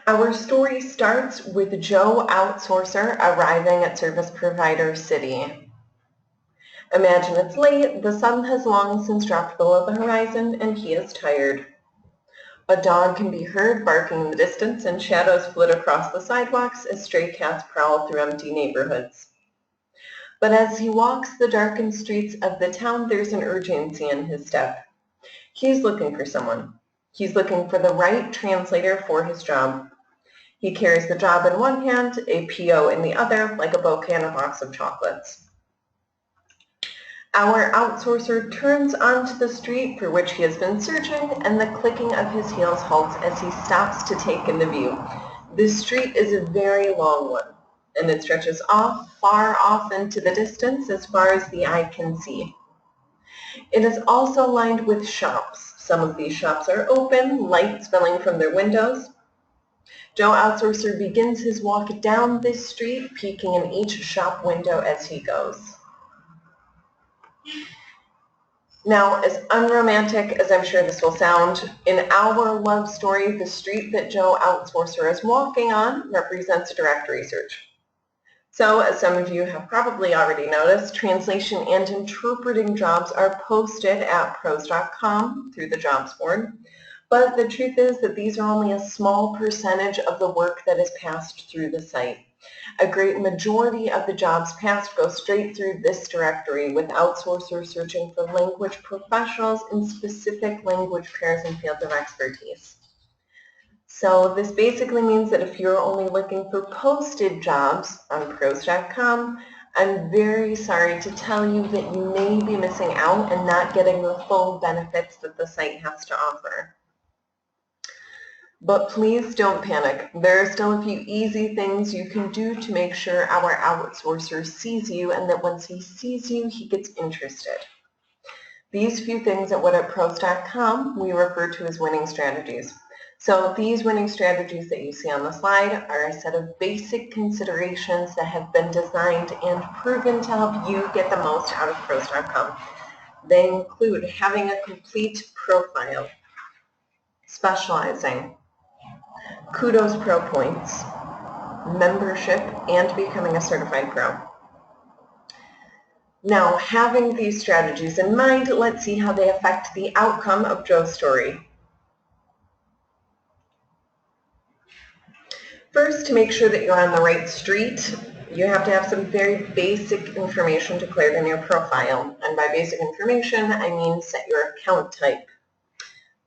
Our story starts with Joe Outsourcer arriving at service provider City. Imagine it's late, the sun has long since dropped below the horizon, and he is tired. A dog can be heard barking in the distance, and shadows flit across the sidewalks as stray cats prowl through empty neighborhoods. But as he walks the darkened streets of the town, there's an urgency in his step. He's looking for someone. He's looking for the right translator for his job. He carries the job in one hand, a PO in the other, like a bouquet and a box of chocolates. Our outsourcer turns onto the street for which he has been searching, and the clicking of his heels halts as he stops to take in the view. This street is a very long one, and it stretches far off into the distance as far as the eye can see. It is also lined with shops. Some of these shops are open, light spilling from their windows. Joe Outsourcer begins his walk down this street, peeking in each shop window as he goes. Now, as unromantic as I'm sure this will sound, in our love story, the street that Joe Outsourcer is walking on represents a directory search. So, as some of you have probably already noticed, translation and interpreting jobs are posted at pros.com through the jobs board. But the truth is that these are only a small percentage of the work that is passed through the site. A great majority of the jobs passed go straight through this directory, with outsourcers searching for language professionals in specific language pairs and fields of expertise. So this basically means that if you're only looking for posted jobs on pros.com, I'm very sorry to tell you that you may be missing out and not getting the full benefits that the site has to offer. But please don't panic. There are still a few easy things you can do to make sure our outsourcer sees you, and that once he sees you, he gets interested. These few things at whatupros.com we refer to as winning strategies. So these winning strategies that you see on the slide are a set of basic considerations that have been designed and proven to help you get the most out of pros.com. They include having a complete profile, specializing, Kudos Pro points, membership, and becoming a certified pro. Now, having these strategies in mind, let's see how they affect the outcome of Joe's story. First, to make sure that you're on the right street, you have to have some very basic information declared in your profile. And by basic information, I mean set your account type.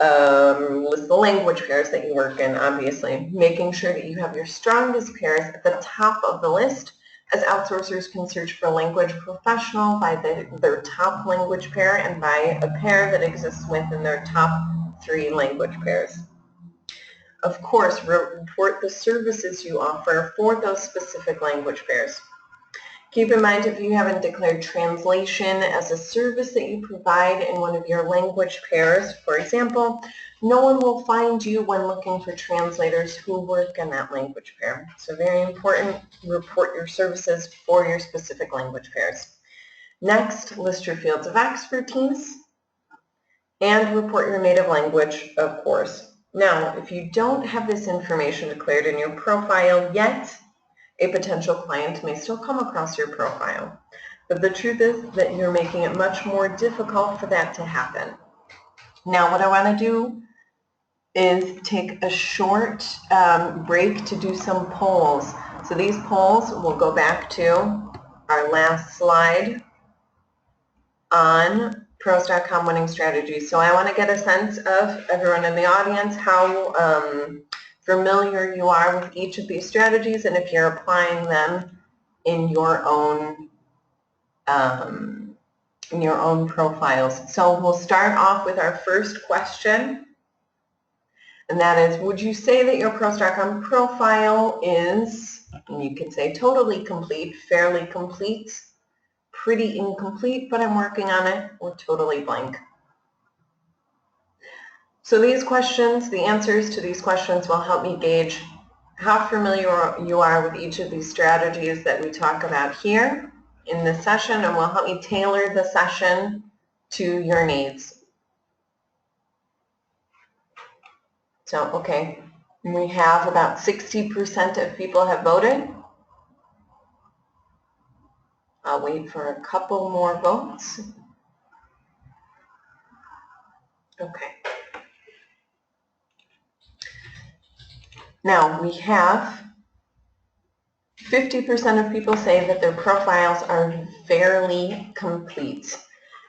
List the language pairs that you work in, obviously, making sure that you have your strongest pairs at the top of the list, as outsourcers can search for a language professional by their top language pair and by a pair that exists within their top 3 language pairs. Of course, report the services you offer for those specific language pairs. Keep in mind, if you haven't declared translation as a service that you provide in one of your language pairs, for example, no one will find you when looking for translators who work in that language pair. So very important, report your services for your specific language pairs. Next, list your fields of expertise and report your native language, of course. Now, if you don't have this information declared in your profile yet, a potential client may still come across your profile. But the truth is that you're making it much more difficult for that to happen. Now, what I want to do is take a short break to do some polls. So these polls will go back to our last slide on pros.com winning strategies. So I want to get a sense of everyone in the audience, how familiar you are with each of these strategies, and if you're applying them in your own profiles. So we'll start off with our first question, and that is, would you say that your pros.com profile is, and you can say totally complete, fairly complete, pretty incomplete, but I'm working on it, or totally blank? So these questions, the answers to these questions will help me gauge how familiar you are with each of these strategies that we talk about here in this session, and will help me tailor the session to your needs. So, okay, We have about 60% of people have voted. I'll wait for a couple more votes. Okay. Now we have 50% of people say that their profiles are fairly complete.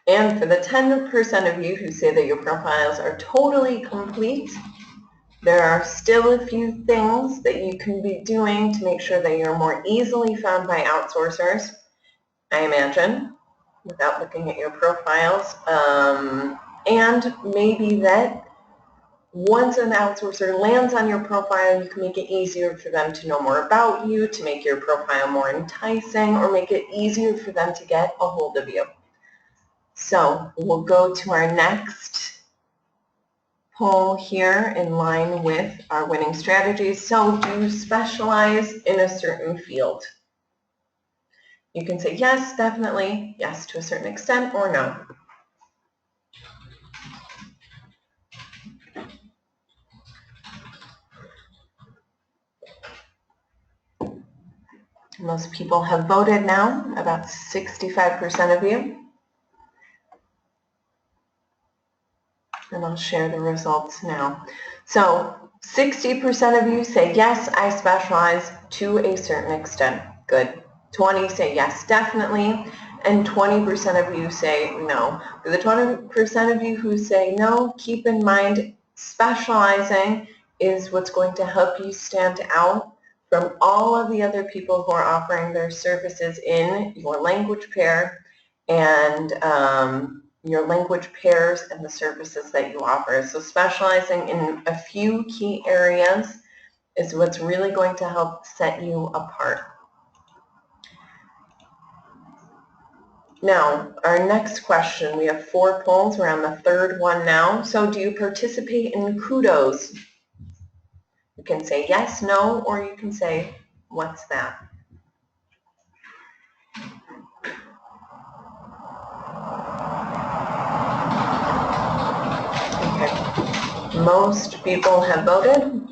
And for the 10% of you who say that your profiles are totally complete, there are still a few things that you can be doing to make sure that you're more easily found by outsourcers, I imagine, without looking at your profiles. And maybe that once an outsourcer lands on your profile, you can make it easier for them to know more about you, to make your profile more enticing, or make it easier for them to get a hold of you. So we'll go to our next poll here in line with our winning strategies. So do you specialize in a certain field? You can say yes, definitely, yes to a certain extent, or no. Most people have voted now, about 65% of you. And I'll share the results now. So 60% of you say, yes, I specialize to a certain extent. Good. 20 say yes, definitely. And 20% of you say no. For the 20% of you who say no, keep in mind specializing is what's going to help you stand out from all of the other people who are offering their services in your language pair and your language pairs and the services that you offer. So specializing in a few key areas is what's really going to help set you apart. Now, our next question, we have 4 polls. We're on the 3rd one now. So do you participate in kudos? You can say yes, no, or you can say, what's that? Okay. Most people have voted.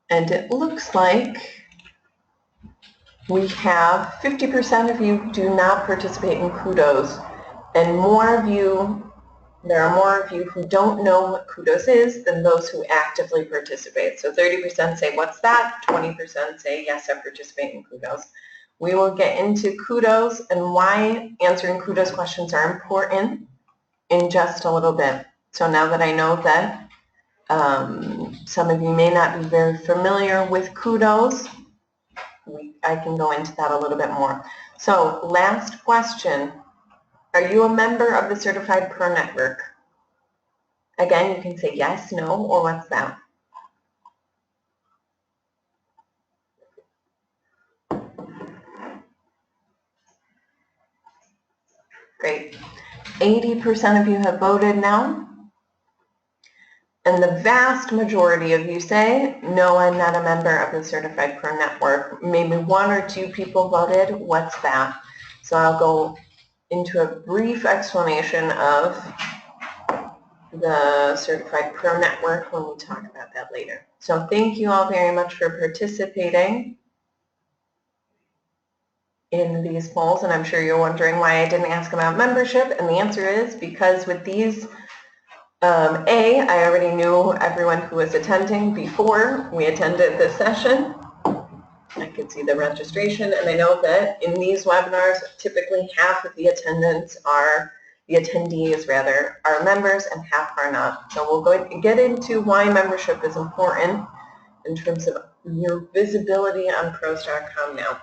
And it looks like we have 50% of you do not participate in kudos, and more of you, there are more of you who don't know what kudos is than those who actively participate. So 30% say, what's that? 20% say, yes, I participate in kudos. We will get into kudos and why answering kudos questions are important in just a little bit. So now that I know that some of you may not be very familiar with kudos, I can go into that a little bit more. So last question, are you a member of the Certified Pro Network? Again, you can say yes, no, or what's that? Great. 80% of you have voted now. And the vast majority of you say, no, I'm not a member of the Certified Pro Network. Maybe 1 or 2 people voted, what's that? So I'll go into a brief explanation of the Certified Pro Network when we talk about that later. So thank you all very much for participating in these polls, and I'm sure you're wondering why I didn't ask about membership, and the answer is because with these I already knew everyone who was attending before we attended this session. I could see the registration, and I know that in these webinars, typically half of the attendees are members and half are not. So we'll go get into why membership is important in terms of your visibility on pros.com now.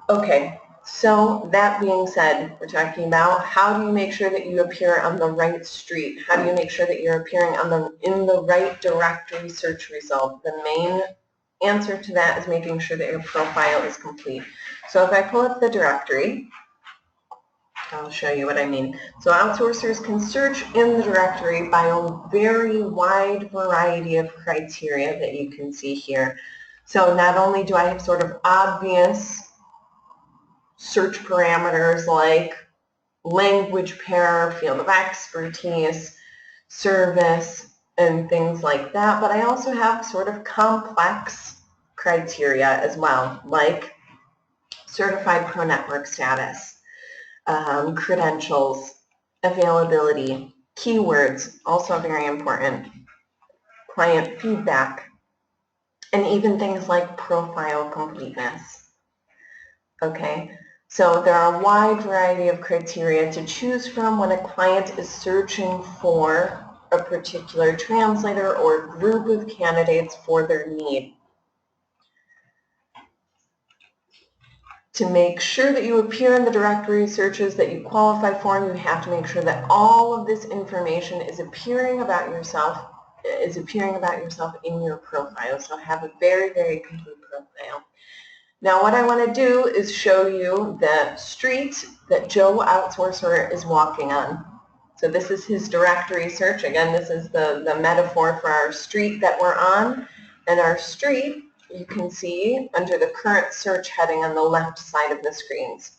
Okay. So that being said, we're talking about how do you make sure that you appear on the right street? How do you make sure that you're appearing in the right directory search result? The main answer to that is making sure that your profile is complete. So if I pull up the directory, I'll show you what I mean. So outsourcers can search in the directory by a very wide variety of criteria that you can see here. So not only do I have sort of obvious search parameters like language pair, field of expertise, service, and things like that. But I also have sort of complex criteria as well, like certified pro network status, credentials, availability, keywords, also very important, client feedback, and even things like profile completeness. Okay, so there are a wide variety of criteria to choose from when a client is searching for a particular translator or group of candidates for their need. To make sure that you appear in the directory searches that you qualify for, you have to make sure that all of this information is appearing about yourself in your profile. So have a very, very complete profile. Now what I want to do is show you the street that Joe Outsourcer is walking on. So this is his directory search. Again, this is the metaphor for our street that we're on. And our street, you can see under the current search heading on the left side of the screens.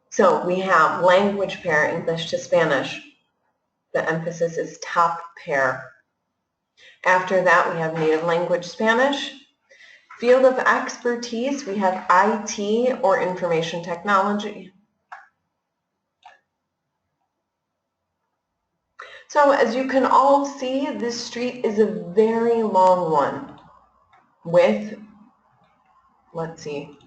So we have language pair, English to Spanish. The emphasis is top pair. After that, we have native language Spanish. Field of expertise, we have IT or information technology. So as you can all see, this street is a very long one with, let's see,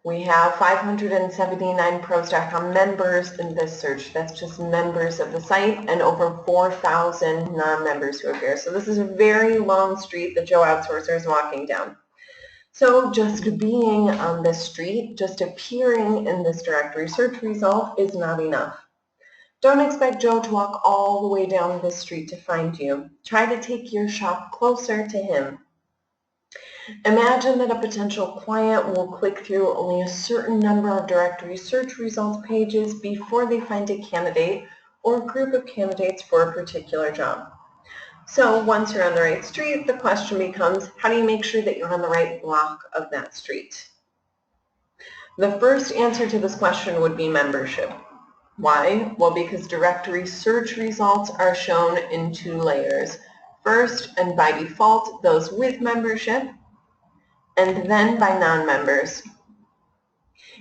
we have 579 pros.com members in this search. That's just members of the site, and over 4,000 non-members who appear. So this is a very long street that Joe Outsourcer is walking down. So just being on this street, just appearing in this directory search result is not enough. Don't expect Joe to walk all the way down this street to find you. Try to take your shop closer to him. Imagine that a potential client will click through only a certain number of directory search results pages before they find a candidate or a group of candidates for a particular job. So once you're on the right street, the question becomes, how do you make sure that you're on the right block of that street? The first answer to this question would be membership. Why? Well, because directory search results are shown in two layers. First, and by default, those with membership, and then by non-members.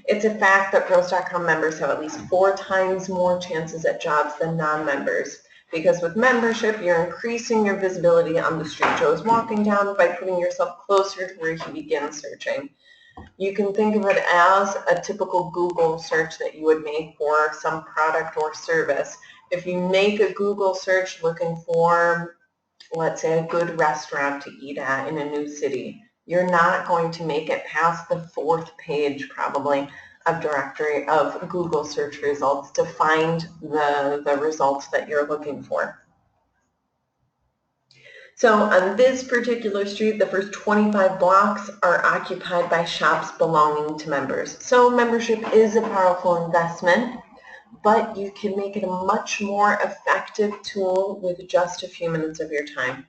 It's a fact that pros.com members have at least 4 times more chances at jobs than non-members, because with membership, you're increasing your visibility on the street Joe is walking down by putting yourself closer to where he begins searching. You can think of it as a typical Google search that you would make for some product or service. If you make a Google search looking for, let's say, a good restaurant to eat at in a new city, you're not going to make it past the 4th page probably of Google search results to find the results that you're looking for. So on this particular street, the first 25 blocks are occupied by shops belonging to members. So membership is a powerful investment, but you can make it a much more effective tool with just a few minutes of your time.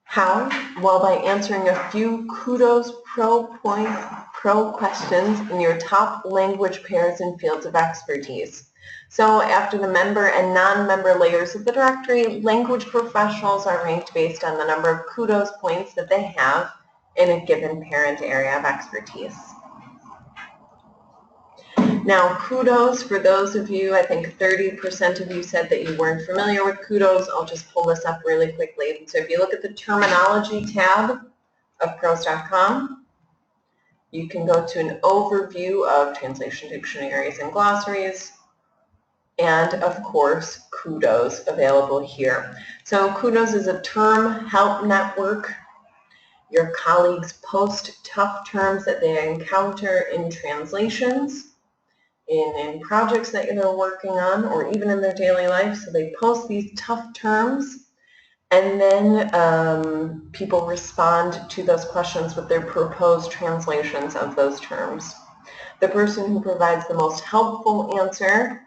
How? Well, by answering a few kudos pro questions in your top language pairs and fields of expertise. So after the member and non-member layers of the directory, language professionals are ranked based on the number of kudos points that they have in a given parent area of expertise. Now, kudos, for those of you, I think 30% of you said that you weren't familiar with kudos. I'll just pull this up really quickly. So if you look at the terminology tab of pros.com, you can go to an overview of translation dictionaries and glossaries, and of course, kudos available here. So kudos is a term help network. Your colleagues post tough terms that they encounter in translations, in projects that they're working on, or even in their daily life. So they post these tough terms, and then people respond to those questions with their proposed translations of those terms. The person who provides the most helpful answer,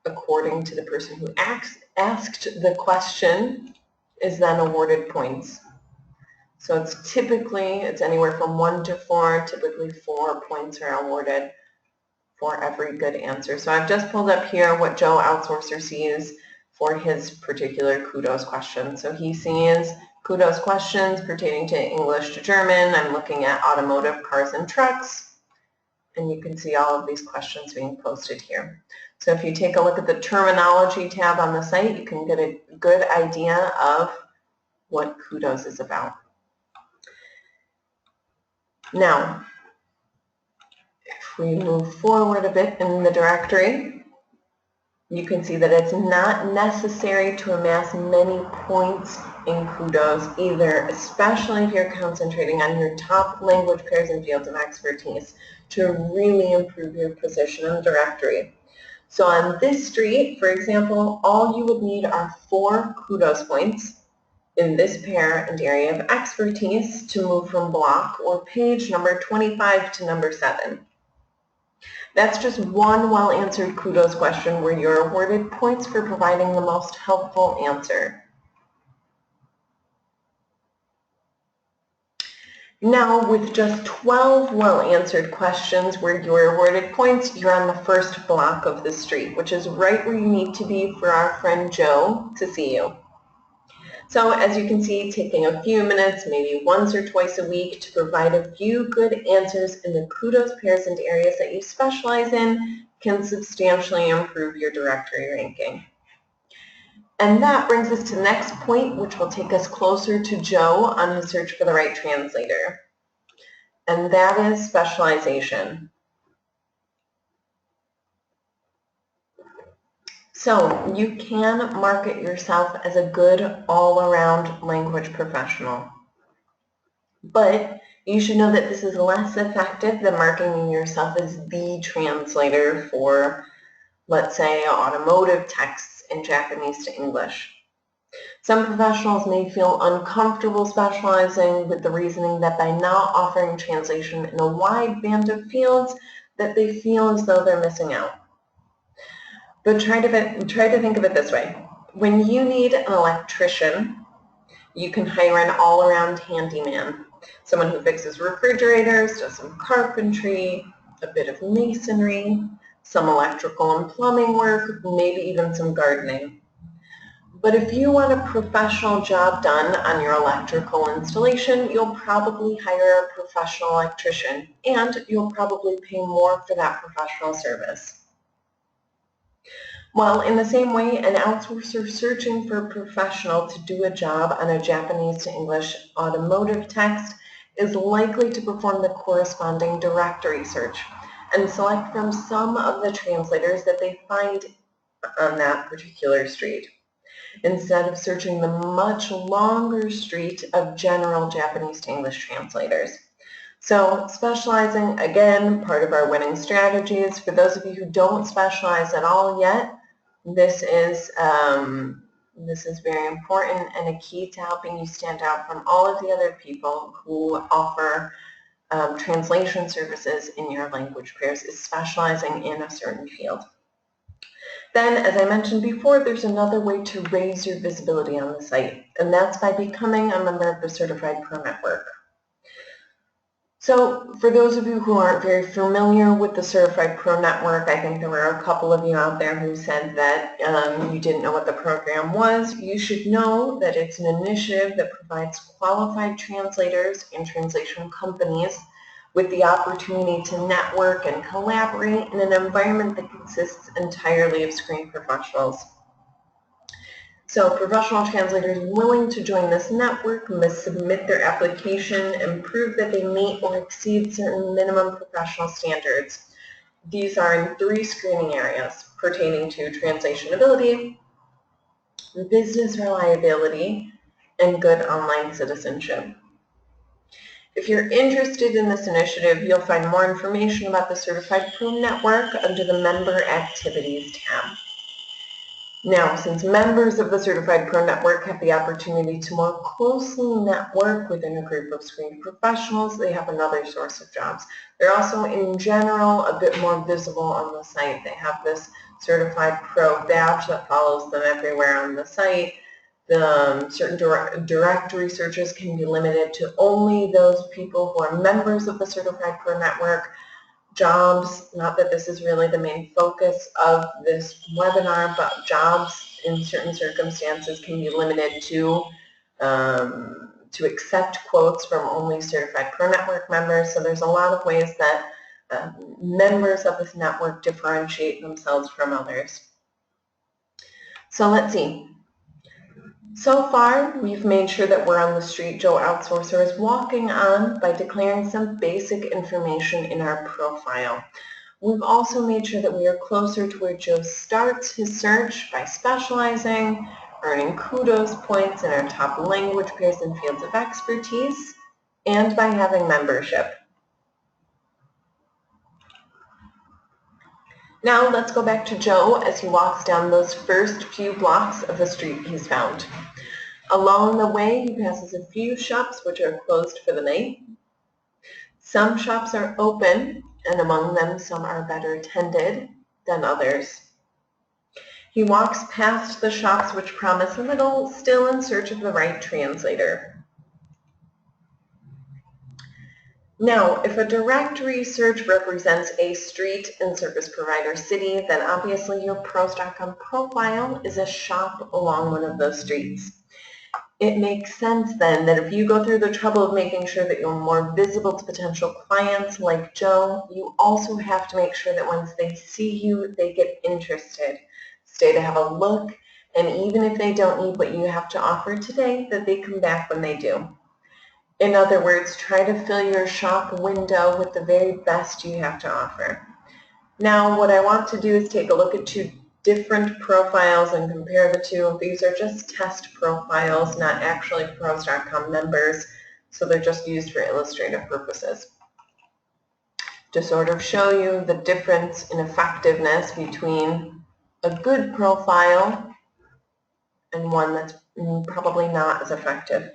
according to the person who asked the question, is then awarded points. So it's anywhere from 1 to 4. Typically 4 points are awarded for every good answer. So I've just pulled up here what Joe Outsourcer sees for his particular kudos question. So he sees kudos questions pertaining to English to German. I'm looking at automotive, cars, and trucks. And you can see all of these questions being posted here. So if you take a look at the terminology tab on the site, you can get a good idea of what kudos is about. Now, if we move forward a bit in the directory, you can see that it's not necessary to amass many points in kudos either, especially if you're concentrating on your top language pairs and fields of expertise to really improve your position in the directory. So on this street, for example, all you would need are 4 kudos points in this pair and area of expertise to move from block or page number 25 to number 7. That's just one well-answered kudos question where you're awarded points for providing the most helpful answer. Now, with just 12 well-answered questions where you're awarded points, you're on the first block of the street, which is right where you need to be for our friend Joe to see you. So as you can see, taking a few minutes, maybe once or twice a week, to provide a few good answers in the kudos pairs and areas that you specialize in can substantially improve your directory ranking. And that brings us to the next point, which will take us closer to Joe on the search for the right translator. And that is specialization. So you can market yourself as a good all-around language professional. But you should know that this is less effective than marketing yourself as the translator for, let's say, automotive texts in Japanese to English. Some professionals may feel uncomfortable specializing with the reasoning that by not offering translation in a wide band of fields, that they feel as though they're missing out. But try to think of it this way. When you need an electrician, you can hire an all-around handyman, someone who fixes refrigerators, does some carpentry, a bit of masonry, some electrical and plumbing work, maybe even some gardening. But if you want a professional job done on your electrical installation, you'll probably hire a professional electrician, and you'll probably pay more for that professional service. Well, in the same way, an outsourcer searching for a professional to do a job on a Japanese to English automotive text is likely to perform the corresponding directory search and select from some of the translators that they find on that particular street, instead of searching the much longer street of general Japanese to English translators. So specializing, again, part of our winning strategies. For those of you who don't specialize at all yet, this is very important and a key to helping you stand out from all of the other people who offer translation services in your language pairs, is specializing in a certain field. Then, as I mentioned before, there's another way to raise your visibility on the site, and that's by becoming a member of the Certified Pro Network. So for those of you who aren't very familiar with the Certified Pro Network, I think there were a couple of you out there who said that you didn't know what the program was. You should know that it's an initiative that provides qualified translators and translation companies with the opportunity to network and collaborate in an environment that consists entirely of screen professionals. So professional translators willing to join this network must submit their application and prove that they meet or exceed certain minimum professional standards. These are in 3 screening areas pertaining to translation ability, business reliability, and good online citizenship. If you're interested in this initiative, you'll find more information about the Certified Pro Network under the Member Activities tab. Now, since members of the Certified Pro Network have the opportunity to more closely network within a group of screen professionals, they have another source of jobs. They're also, in general, a bit more visible on the site. They have this Certified Pro badge that follows them everywhere on the site. Certain directory searches can be limited to only those people who are members of the Certified Pro Network. Jobs, not that this is really the main focus of this webinar, but jobs in certain circumstances can be limited to accept quotes from only Certified Pro Network members. So there's a lot of ways that members of this network differentiate themselves from others. So let's see. So far, we've made sure that we're on the street Joe Outsourcer is walking on by declaring some basic information in our profile. We've also made sure that we are closer to where Joe starts his search by specializing, earning kudos points in our top language pairs and fields of expertise, and by having membership. Now let's go back to Joe as he walks down those first few blocks of the street he's found. Along the way, he passes a few shops which are closed for the night. Some shops are open, and among them some are better attended than others. He walks past the shops which promise a little, still in search of the right translator. Now, if a directory search represents a street and service provider city, then obviously your pros.com profile is a shop along one of those streets. It makes sense then that if you go through the trouble of making sure that you're more visible to potential clients like Joe, you also have to make sure that once they see you, they get interested, stay to have a look, and even if they don't need what you have to offer today, that they come back when they do. In other words, try to fill your shop window with the very best you have to offer. Now, what I want to do is take a look at two different profiles and compare the two. These are just test profiles, not actually pros.com members, so they're just used for illustrative purposes. To sort of show you the difference in effectiveness between a good profile and one that's probably not as effective.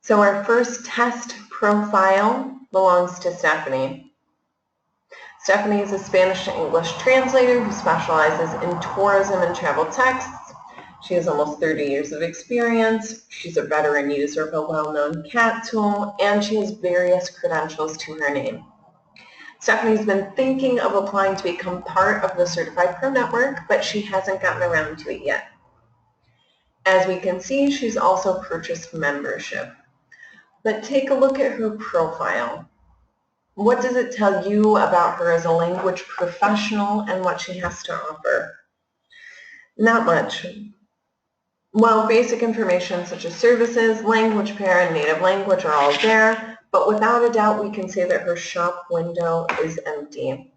So our first test profile belongs to Stephanie. Stephanie is a Spanish to English translator who specializes in tourism and travel texts. She has almost 30 years of experience. She's a veteran user of a well-known CAT tool, and she has various credentials to her name. Stephanie's been thinking of applying to become part of the Certified Pro Network, but she hasn't gotten around to it yet. As we can see, she's also purchased membership. But take a look at her profile. What does it tell you about her as a language professional and what she has to offer? Not much. Well, basic information such as services, language pair, and native language are all there, but without a doubt we can say that her shop window is empty.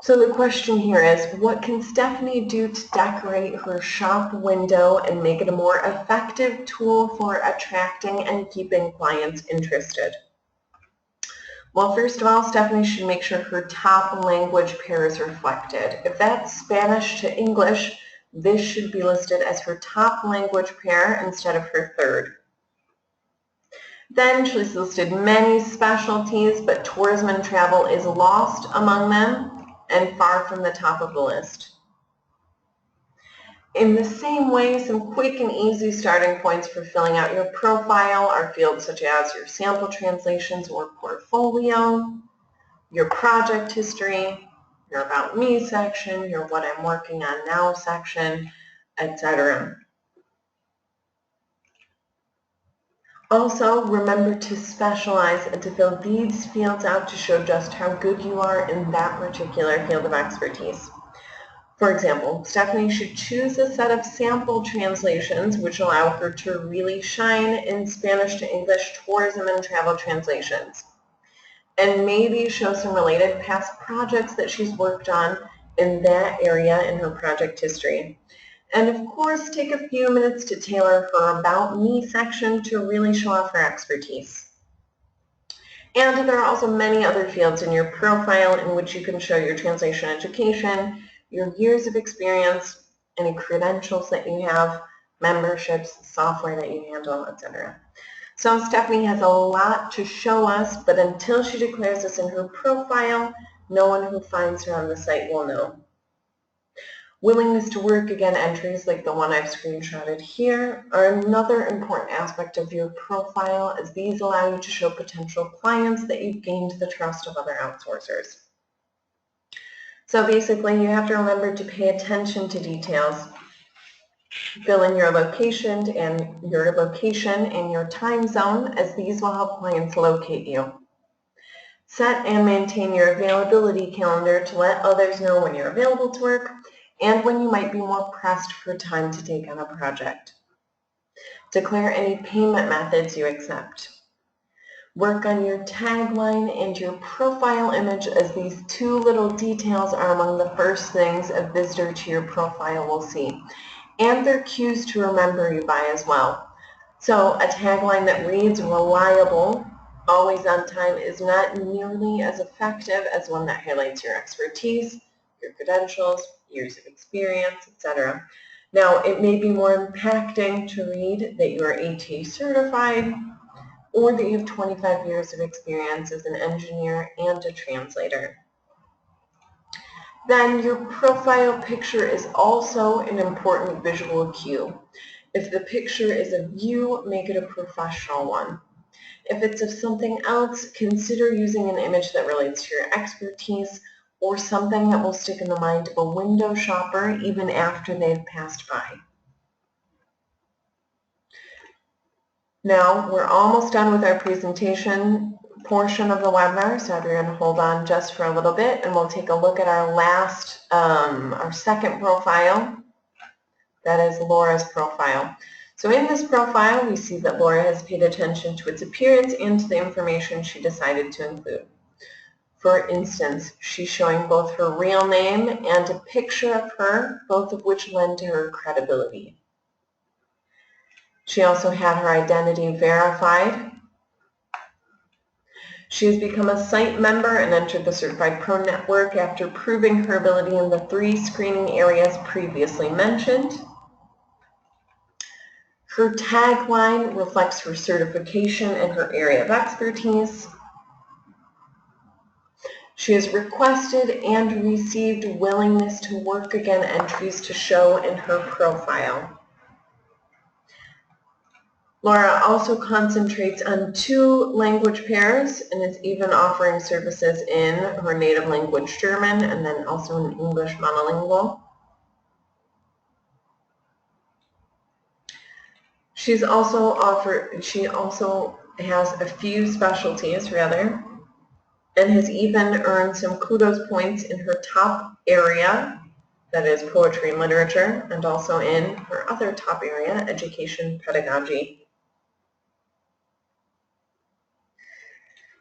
So the question here is, what can Stephanie do to decorate her shop window and make it a more effective tool for attracting and keeping clients interested? Well, first of all, Stephanie should make sure her top language pair is reflected. If that's Spanish to English, this should be listed as her top language pair instead of her third. Then she's listed many specialties, but tourism and travel is lost among them and far from the top of the list. In the same way, some quick and easy starting points for filling out your profile are fields such as your sample translations or portfolio, your project history, your About Me section, your What I'm Working On Now section, etc. Also, remember to specialize and to fill these fields out to show just how good you are in that particular field of expertise. For example, Stephanie should choose a set of sample translations which allow her to really shine in Spanish to English tourism and travel translations. And maybe show some related past projects that she's worked on in that area in her project history. And of course, take a few minutes to tailor her About Me section to really show off her expertise. And there are also many other fields in your profile in which you can show your translation education, your years of experience, any credentials that you have, memberships, software that you handle, etc. So Stephanie has a lot to show us, but until she declares this in her profile, no one who finds her on the site will know. Willingness to work, again, entries like the one I've screenshotted here are another important aspect of your profile, as these allow you to show potential clients that you've gained the trust of other outsourcers. So basically, you have to remember to pay attention to details. Fill in your location and your time zone, as these will help clients locate you. Set and maintain your availability calendar to let others know when you're available to work and when you might be more pressed for time to take on a project. Declare any payment methods you accept. Work on your tagline and your profile image, as these two little details are among the first things a visitor to your profile will see. And they're cues to remember you by as well. So a tagline that reads reliable, always on time, is not nearly as effective as one that highlights your expertise, your credentials, years of experience, etc. Now, it may be more impacting to read that you are AT certified or that you have 25 years of experience as an engineer and a translator. Then your profile picture is also an important visual cue. If the picture is of you, make it a professional one. If it's of something else, consider using an image that relates to your expertise or something that will stick in the mind of a window shopper even after they've passed by. Now, we're almost done with our presentation portion of the webinar, so everyone hold on just for a little bit and we'll take a look at our our second profile. That is Laura's profile. So in this profile, we see that Laura has paid attention to its appearance and to the information she decided to include. For instance, she's showing both her real name and a picture of her, both of which lend to her credibility. She also had her identity verified. She has become a site member and entered the Certified Pro Network after proving her ability in the 3 screening areas previously mentioned. Her tagline reflects her certification and her area of expertise. She has requested and received willingness to work again entries to show in her profile. Laura also concentrates on 2 language pairs and is even offering services in her native language German and then also in English monolingual. She also has a few specialties rather, and has even earned some kudos points in her top area, that is poetry and literature, and also in her other top area, education pedagogy.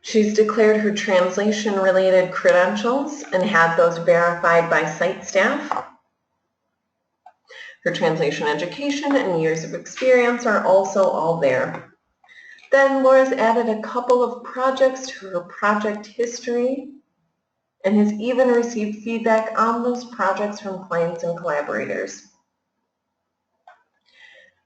She's declared her translation-related credentials and had those verified by site staff. Her translation education and years of experience are also all there. Then Laura's added a couple of projects to her project history and has even received feedback on those projects from clients and collaborators.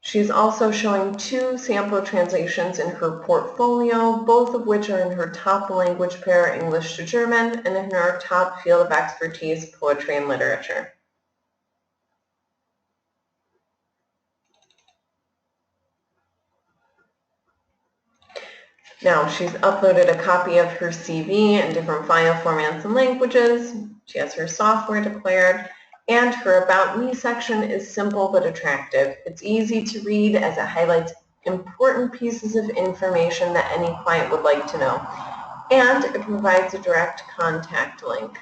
She's also showing 2 sample translations in her portfolio, both of which are in her top language pair, English to German, and in her top field of expertise, poetry and literature. Now, she's uploaded a copy of her CV in different file formats and languages. She has her software declared. And her About Me section is simple but attractive. It's easy to read as it highlights important pieces of information that any client would like to know. And it provides a direct contact link.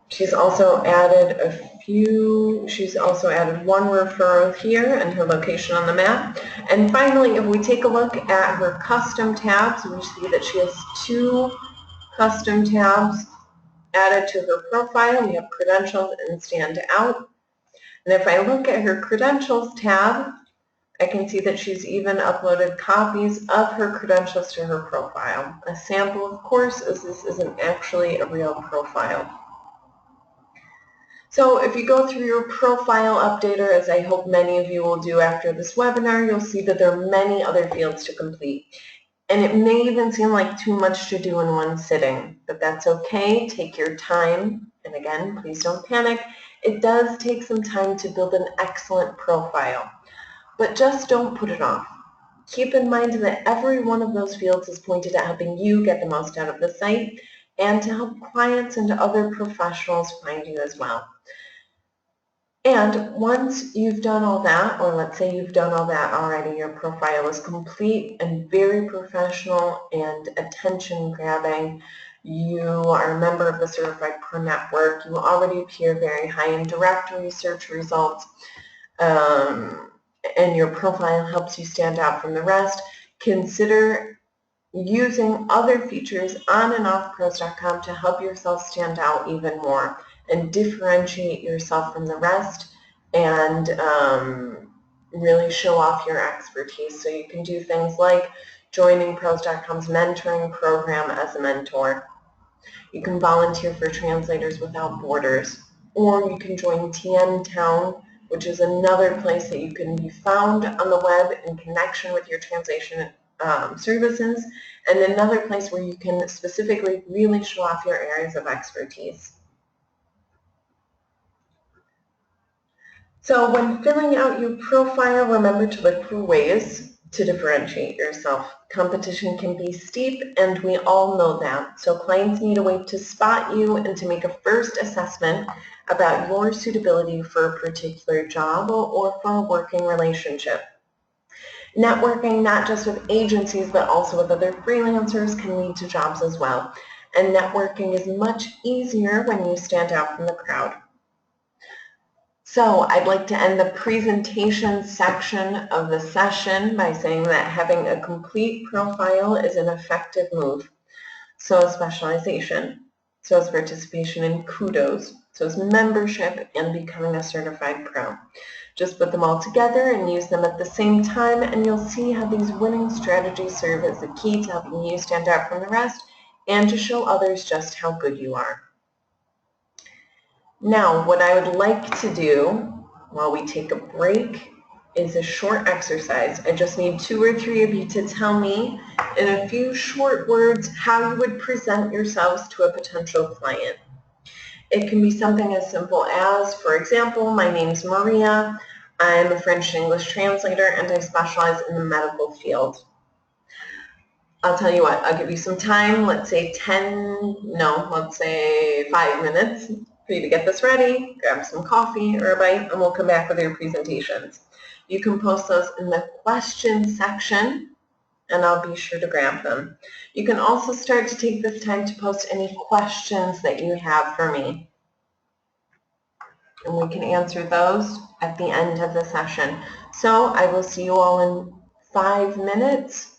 She's also added one referral here and her location on the map. And finally, if we take a look at her custom tabs, we see that she has 2 custom tabs added to her profile. We have credentials and stand out. And if I look at her credentials tab, I can see that she's even uploaded copies of her credentials to her profile. A sample, of course, as this isn't actually a real profile. So if you go through your profile updater, as I hope many of you will do after this webinar, you'll see that there are many other fields to complete. And it may even seem like too much to do in one sitting, but that's okay. Take your time. And again, please don't panic. It does take some time to build an excellent profile, but just don't put it off. Keep in mind that every one of those fields is pointed at helping you get the most out of the site and to help clients and other professionals find you as well. And once you've done all that, or let's say you've done all that already, your profile is complete and very professional and attention-grabbing, you are a member of the Certified Pro Network, you already appear very high in directory search results, and your profile helps you stand out from the rest, consider using other features on and off pros.com to help yourself stand out even more and differentiate yourself from the rest and really show off your expertise. So you can do things like joining pros.com's mentoring program as a mentor. You can volunteer for Translators Without Borders, or you can join TM Town, which is another place that you can be found on the web in connection with your translation services, and another place where you can specifically really show off your areas of expertise. So when filling out your profile, remember to look for ways to differentiate yourself. Competition can be steep, and we all know that. So clients need a way to spot you and to make a first assessment about your suitability for a particular job or for a working relationship. Networking, not just with agencies, but also with other freelancers, can lead to jobs as well. And networking is much easier when you stand out from the crowd. So I'd like to end the presentation section of the session by saying that having a complete profile is an effective move. So is specialization. So is participation in kudos. So is membership and becoming a certified pro. Just put them all together and use them at the same time, and you'll see how these winning strategies serve as the key to helping you stand out from the rest and to show others just how good you are. Now, what I would like to do while we take a break is a short exercise. I just need 2 or 3 of you to tell me in a few short words how you would present yourselves to a potential client. It can be something as simple as, for example, my name's Maria, I'm a French and English translator, and I specialize in the medical field. I'll tell you what, I'll give you some time, let's say 5 minutes for you to get this ready, grab some coffee or a bite, and we'll come back with your presentations. You can post those in the question section, and I'll be sure to grab them. You can also start to take this time to post any questions that you have for me, and we can answer those at the end of the session. So I will see you all in 5 minutes.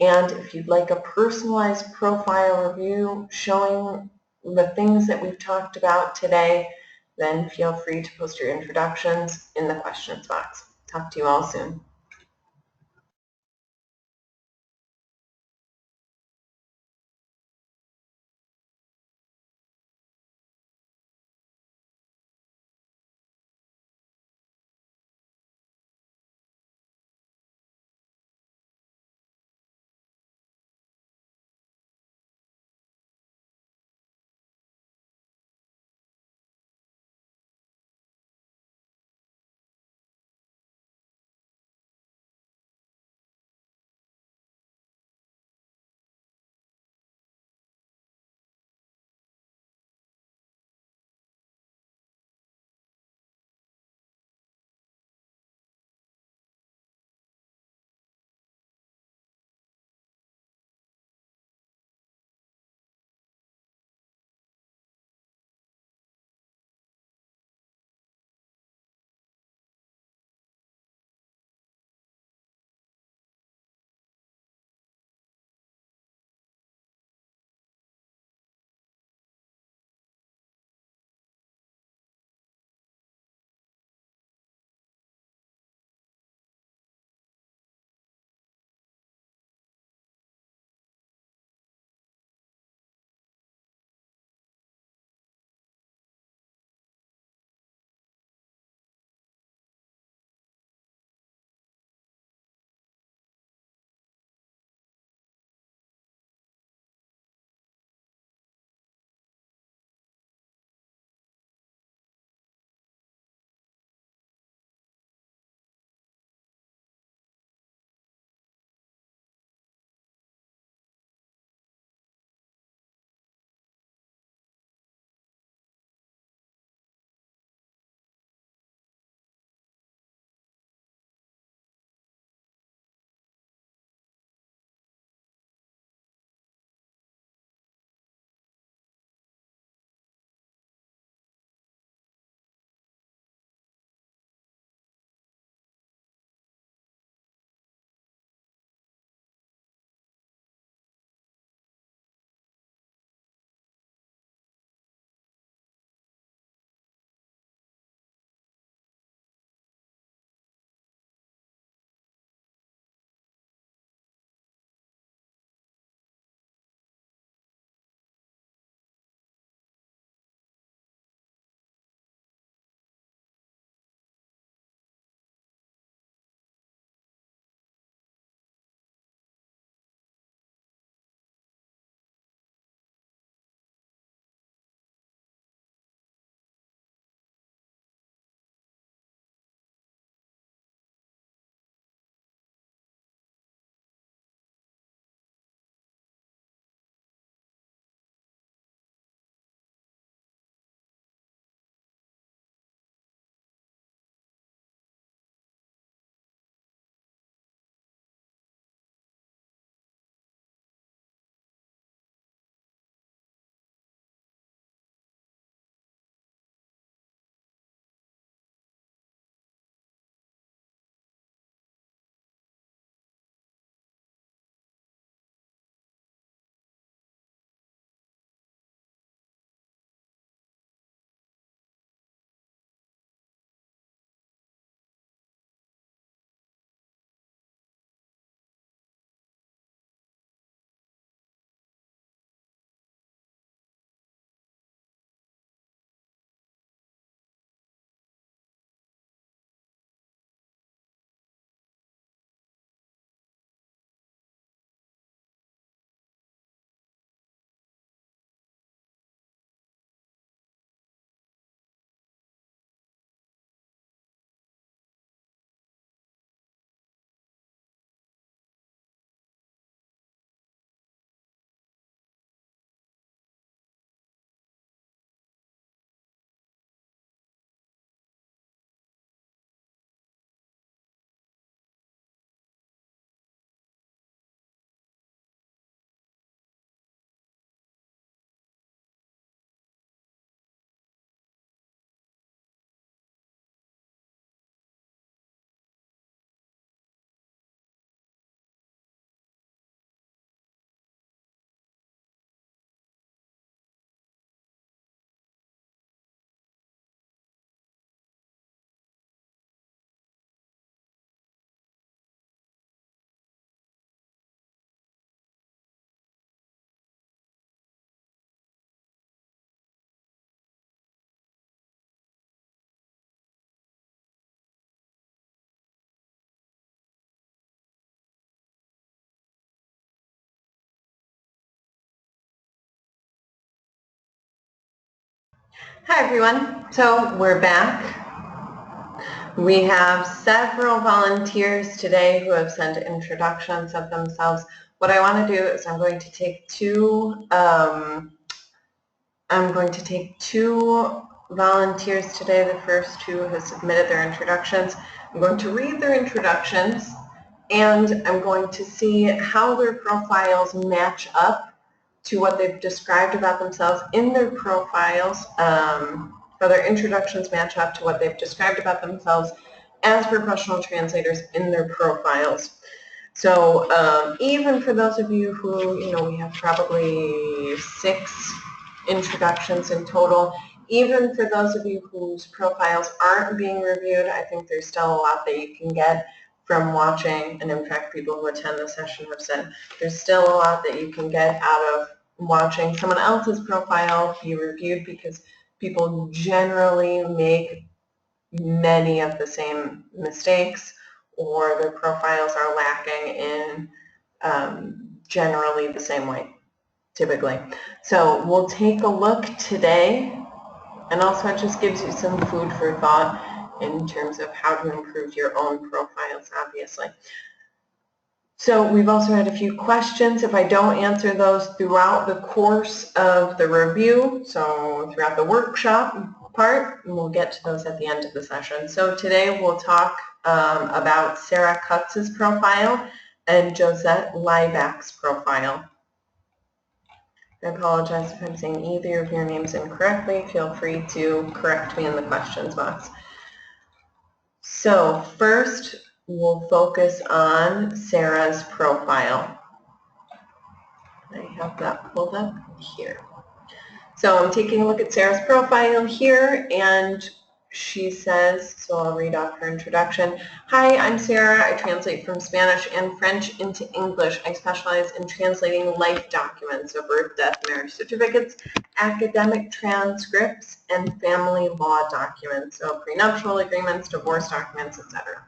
And if you'd like a personalized profile review showing the things that we've talked about today, then feel free to post your introductions in the questions box. Talk to you all soon. Hi everyone, so we're back. We have several volunteers today who have sent introductions of themselves. What I want to do is I'm going to take two volunteers today, the first two who have submitted their introductions. I'm going to read their introductions and I'm going to see how their profiles match up to what they've described about themselves in their profiles, how their introductions match up to what they've described about themselves as professional translators in their profiles. So even for those of you who, we have probably 6 introductions in total, even for those of you whose profiles aren't being reviewed, I think there's still a lot that you can get from watching, and in fact people who attend the session have said there's still a lot that you can get out of watching someone else's profile be reviewed, because people generally make many of the same mistakes, or their profiles are lacking in generally the same way, typically. So we'll take a look today, and also it just gives you some food for thought in terms of how to improve your own profiles, obviously. So we've also had a few questions. If I don't answer those throughout the course of the review, so throughout the workshop part, we'll get to those at the end of the session. So today we'll talk about Sarah Kutz's profile and Josette Lieback's profile. I apologize if I'm saying either of your names incorrectly. Feel free to correct me in the questions box. So first, we'll focus on Sarah's profile. I have that pulled up here. So I'm taking a look at Sarah's profile here, and she says, so I'll read off her introduction. Hi, I'm Sarah. I translate from Spanish and French into English. I specialize in translating life documents, so birth, death, marriage certificates, academic transcripts, and family law documents, so prenuptial agreements, divorce documents, etc.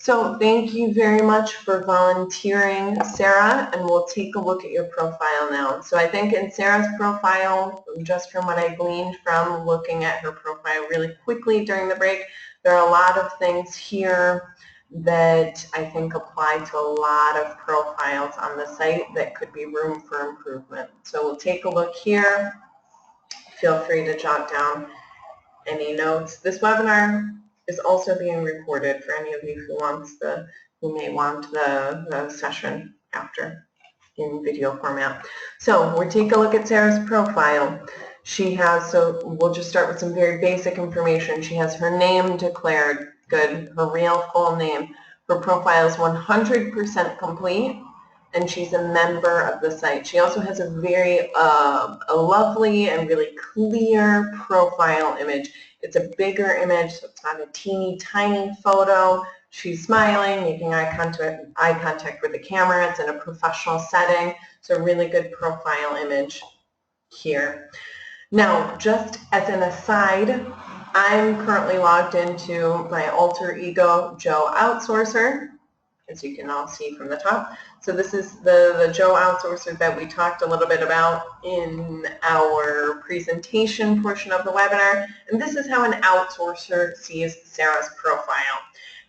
So thank you very much for volunteering, Sarah, and we'll take a look at your profile now. So I think in Sarah's profile, just from what I gleaned from looking at her profile really quickly during the break, there are a lot of things here that I think apply to a lot of profiles on the site that could be room for improvement. So we'll take a look here. Feel free to jot down any notes. This webinar is also being recorded for any of you who may want the session after in video format. So we'll take a look at Sarah's profile. She has, so we'll just start with some very basic information. She has her name declared, good, her real full name. Her profile is 100% complete, and she's a member of the site. She also has a very a lovely and really clear profile image. It's a bigger image, so it's not a teeny tiny photo. She's smiling, making eye contact with the camera. It's in a professional setting, so a really good profile image here. Now, just as an aside, I'm currently logged into my alter ego Joe Outsourcer, as you can all see from the top. So this is the Joe Outsourcer that we talked a little bit about in our presentation portion of the webinar. And this is how an outsourcer sees Sarah's profile.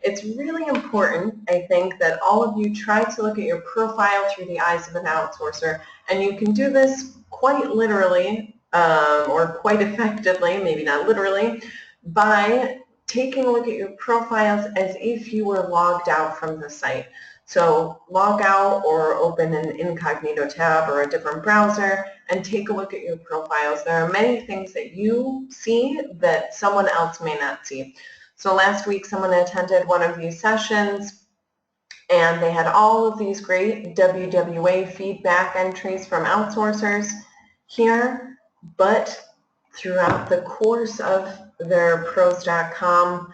It's really important, I think, that all of you try to look at your profile through the eyes of an outsourcer. And you can do this quite literally, or quite effectively, maybe not literally, by taking a look at your profiles as if you were logged out from the site. So log out or open an incognito tab or a different browser and take a look at your profiles. There are many things that you see that someone else may not see. So last week someone attended one of these sessions and they had all of these great WWA feedback entries from outsourcers here, but throughout the course of their pros.com,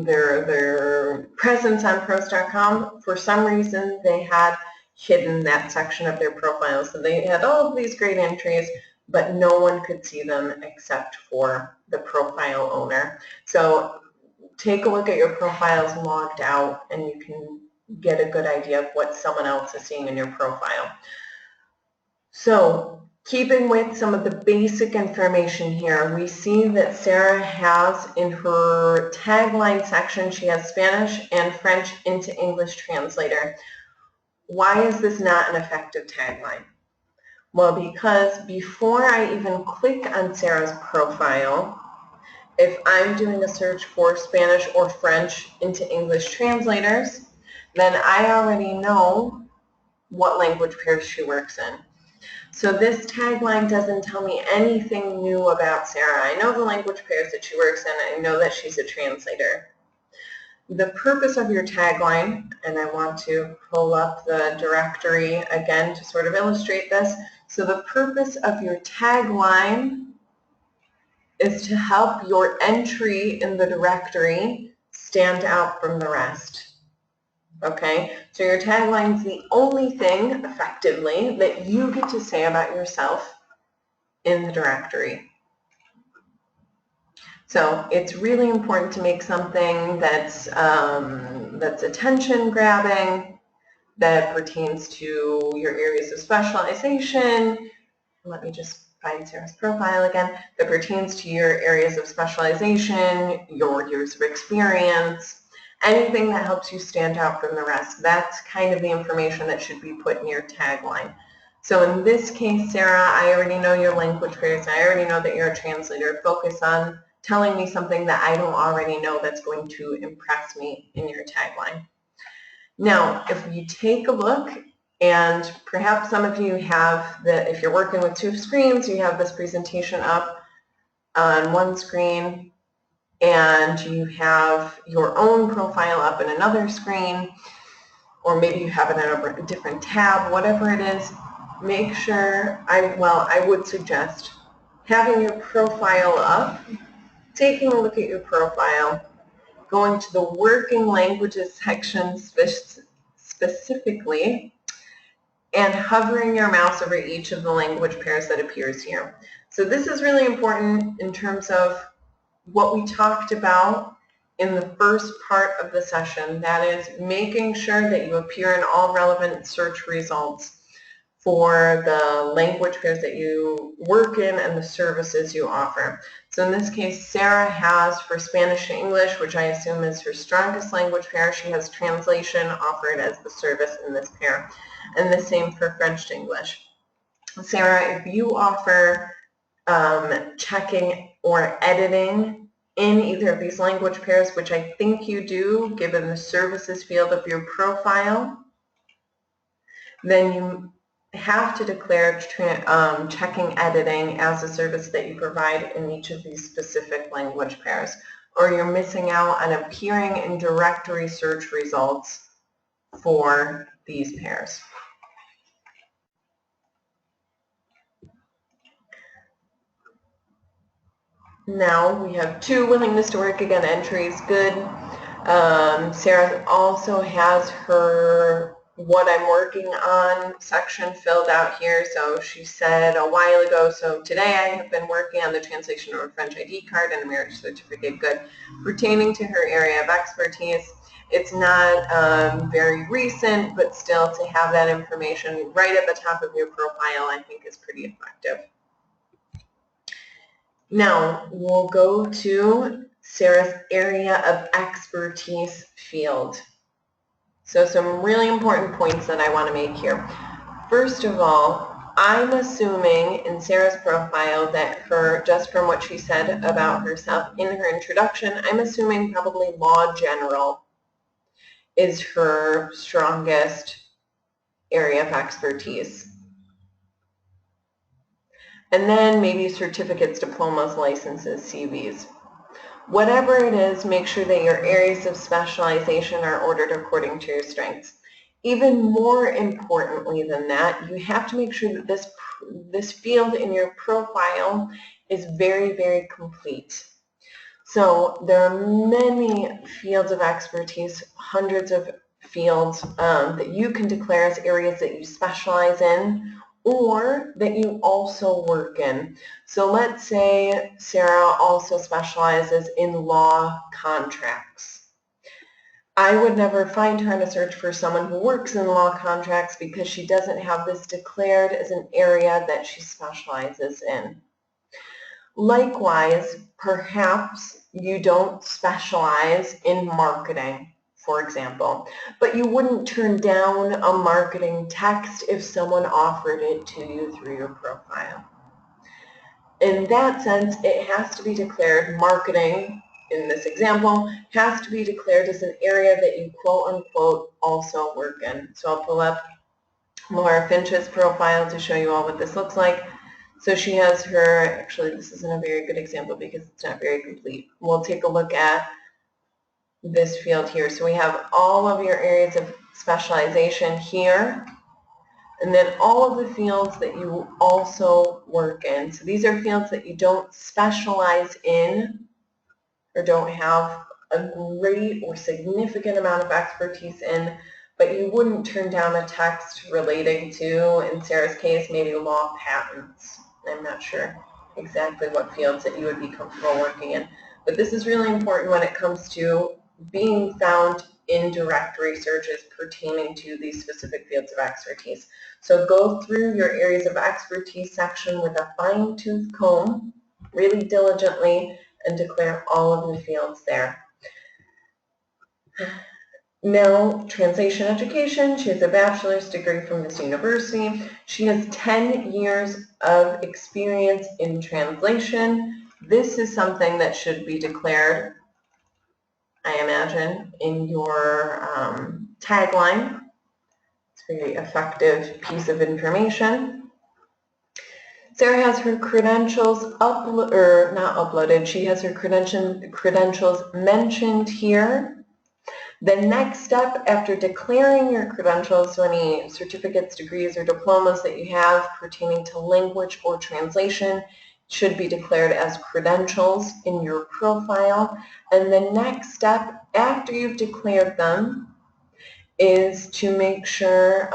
their presence on pros.com, for some reason they had hidden that section of their profile. So they had all of these great entries, but no one could see them except for the profile owner. So take a look at your profiles logged out and you can get a good idea of what someone else is seeing in your profile. So Keeping with some of the basic information here, we see that Sarah has in her tagline section, she has Spanish and French into English translator. Why is this not an effective tagline? Well, because before I even click on Sarah's profile, if I'm doing a search for Spanish or French into English translators, then I already know what language pairs she works in. So this tagline doesn't tell me anything new about Sarah. I know the language pairs that she works in. I know that she's a translator. The purpose of your tagline, and I want to pull up the directory again to sort of illustrate this. So the purpose of your tagline is to help your entry in the directory stand out from the rest. Okay, so your tagline is the only thing, effectively, that you get to say about yourself in the directory. So it's really important to make something that's attention-grabbing, that pertains to your areas of specialization. Let me just find Saras Profile again. That pertains to your areas of specialization, your years of experience, anything that helps you stand out from the rest. That's kind of the information that should be put in your tagline. So in this case, Sarah, I already know your language pairs. I already know that you're a translator. Focus on telling me something that I don't already know that's going to impress me in your tagline. Now, if you take a look, and perhaps some of you have if you're working with two screens, you have this presentation up on one screen, and you have your own profile up in another screen, or maybe you have it in a different tab, whatever it is, make sure, I would suggest having your profile up, taking a look at your profile, going to the working languages section specifically, and hovering your mouse over each of the language pairs that appears here. So this is really important in terms of what we talked about in the first part of the session, that is making sure that you appear in all relevant search results for the language pairs that you work in and the services you offer. So in this case, Sarah has for Spanish to English, which I assume is her strongest language pair. She has translation offered as the service in this pair, and the same for French to English. Sarah, if you offer checking or editing in either of these language pairs, which I think you do given the services field of your profile, then you have to declare checking editing as a service that you provide in each of these specific language pairs, or you're missing out on appearing in directory search results for these pairs. Now we have 2 willingness to work again entries. Good. Sarah also has her what I'm working on section filled out here. So she said a while ago, so today I have been working on the translation of a French ID card and a marriage certificate. Good. Pertaining to her area of expertise, it's not very recent, but still to have that information right at the top of your profile I think is pretty effective. Now we'll go to Sarah's area of expertise field. So some really important points that I want to make here. First of all, I'm assuming in Sarah's profile that just from what she said about herself in her introduction, I'm assuming probably law general is her strongest area of expertise. And then maybe certificates, diplomas, licenses, CVs. Whatever it is, make sure that your areas of specialization are ordered according to your strengths. Even more importantly than that, you have to make sure that this field in your profile is very, very complete. So there are many fields of expertise, hundreds of fields that you can declare as areas that you specialize in or that you also work in. So let's say Sarah also specializes in law contracts. I would never find her in a search for someone who works in law contracts because she doesn't have this declared as an area that she specializes in. Likewise, perhaps you don't specialize in marketing, for example, but you wouldn't turn down a marketing text if someone offered it to you through your profile. In that sense, it has to be declared, marketing, in this example, has to be declared as an area that you quote-unquote also work in. So I'll pull up Laura Finch's profile to show you all what this looks like. So she has her, actually this isn't a very good example because it's not very complete. We'll take a look at this field here. So we have all of your areas of specialization here, and then all of the fields that you also work in. So these are fields that you don't specialize in or don't have a great or significant amount of expertise in, but you wouldn't turn down a text relating to, in Sarah's case, maybe law patents. I'm not sure exactly what fields that you would be comfortable working in. But this is really important when it comes to being found in directory searches pertaining to these specific fields of expertise. So go through your areas of expertise section with a fine-tooth comb, really diligently, and declare all of the fields there. Now, translation education, she has a bachelor's degree from this university. She has 10 years of experience in translation. This is something that should be declared, I imagine, in your tagline. It's a very effective piece of information. Sarah has her credentials not uploaded. She has her credentials mentioned here. The next step after declaring your credentials, so any certificates, degrees, or diplomas that you have pertaining to language or translation should be declared as credentials in your profile. And the next step after you've declared them is to make sure,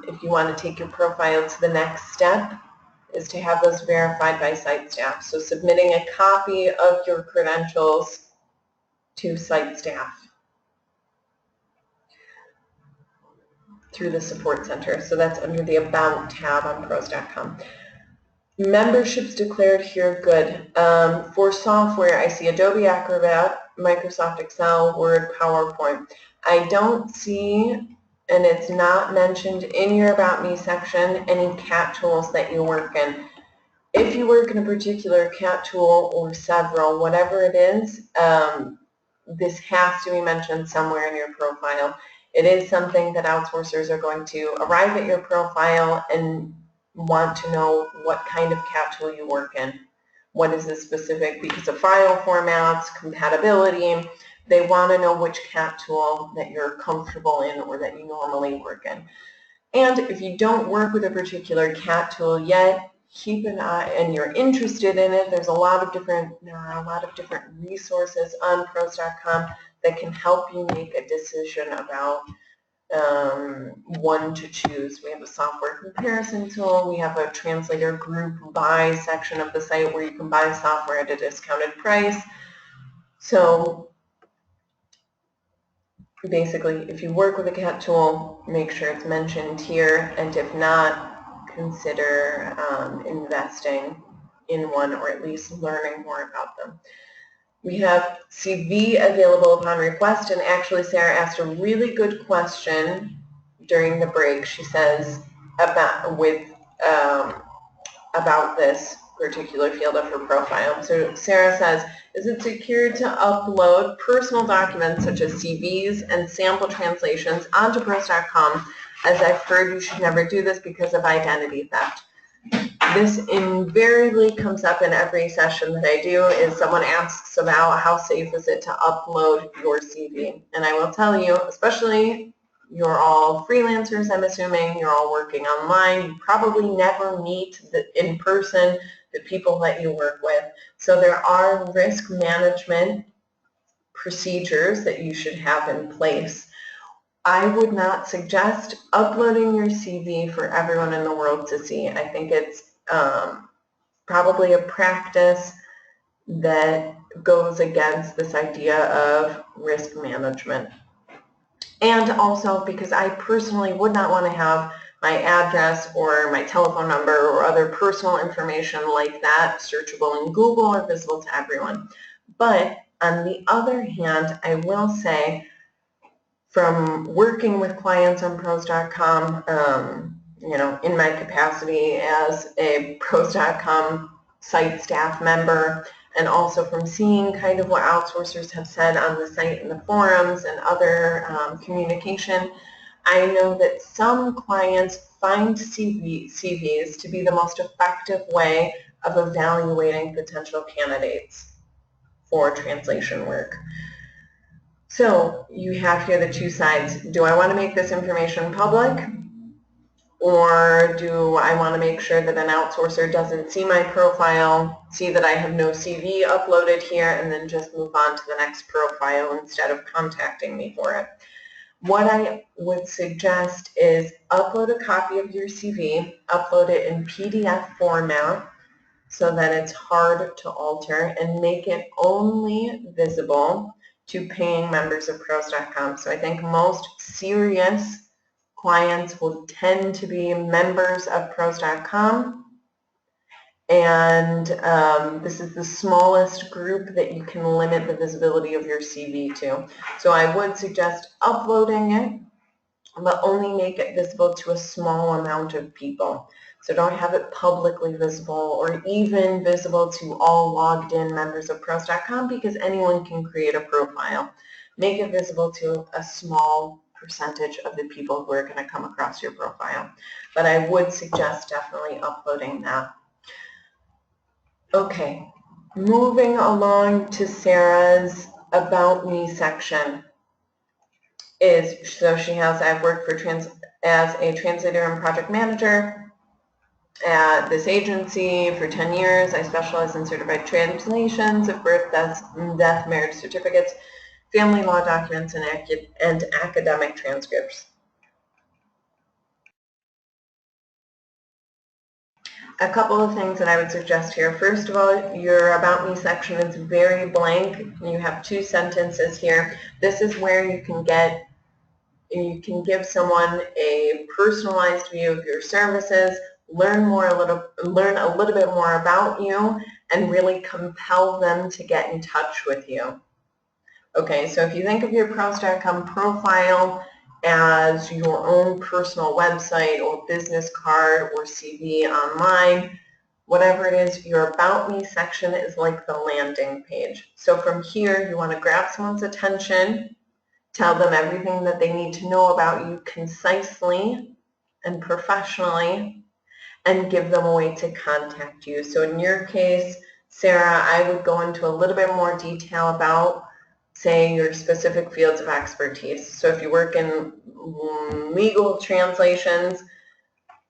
if you want to take your profile to the next step, is to have those verified by site staff. So submitting a copy of your credentials to site staff through the support center. So that's under the About tab on pros.com. Memberships declared here, good. For software, I see Adobe Acrobat, Microsoft Excel, Word, PowerPoint. I don't see, and it's not mentioned in your About Me section, any CAT tools that you work in. If you work in a particular CAT tool or several, whatever it is, this has to be mentioned somewhere in your profile. It is something that outsourcers are going to arrive at your profile and want to know what kind of CAT tool you work in. What is the specific, because of file formats, compatibility, they want to know which CAT tool that you're comfortable in or that you normally work in. And if you don't work with a particular CAT tool yet, keep an eye, and you're interested in it, there are a lot of different resources on pros.com that can help you make a decision about one to choose. We have a software comparison tool, we have a translator group buy section of the site where you can buy software at a discounted price. So basically, if you work with a CAT tool, make sure it's mentioned here, and if not, consider investing in one or at least learning more about them. We have CV available upon request, and actually Sarah asked a really good question during the break. She says about this particular field of her profile. So Sarah says, is it secure to upload personal documents such as CVs and sample translations onto pros.com, as I've heard you should never do this because of identity theft? This invariably comes up in every session that I do, is someone asks about how safe is it to upload your CV. And I will tell you, especially you're all freelancers, I'm assuming, you're all working online, you probably never meet in person the people that you work with. So there are risk management procedures that you should have in place. I would not suggest uploading your CV for everyone in the world to see. I think it's probably a practice that goes against this idea of risk management. And also because I personally would not want to have my address or my telephone number or other personal information like that searchable in Google or visible to everyone. But on the other hand, I will say, from working with clients on pros.com, in my capacity as a pros.com site staff member, and also from seeing kind of what outsourcers have said on the site and the forums and other communication, I know that some clients find CVs to be the most effective way of evaluating potential candidates for translation work. So you have here the two sides. Do I want to make this information public? Or do I want to make sure that an outsourcer doesn't see my profile, see that I have no CV uploaded here, and then just move on to the next profile instead of contacting me for it? What I would suggest is upload a copy of your CV, upload it in PDF format so that it's hard to alter, and make it only visible to paying members of pros.com. So I think most serious clients will tend to be members of pros.com, and this is the smallest group that you can limit the visibility of your CV to. So I would suggest uploading it, but only make it visible to a small amount of people. So don't have it publicly visible or even visible to all logged in members of pros.com, because anyone can create a profile. Make it visible to a small percentage of the people who are going to come across your profile. But I would suggest definitely uploading that. Okay, moving along to Sarah's About Me section. So she has, I've worked as a translator and project manager at this agency for 10 years. I specialize in certified translations of birth, death, marriage certificates, family law documents, and academic transcripts. A couple of things that I would suggest here. First of all, your About Me section is very blank. You have 2 sentences here. This is where you can give someone a personalized view of your services, learn a little bit more about you, and really compel them to get in touch with you. Okay, so if you think of your pros.com profile as your own personal website or business card or CV online, whatever it is, your About Me section is like the landing page. So from here, you want to grab someone's attention, tell them everything that they need to know about you concisely and professionally, and give them a way to contact you. So in your case, Sarah, I would go into a little bit more detail about, say, your specific fields of expertise. So if you work in legal translations,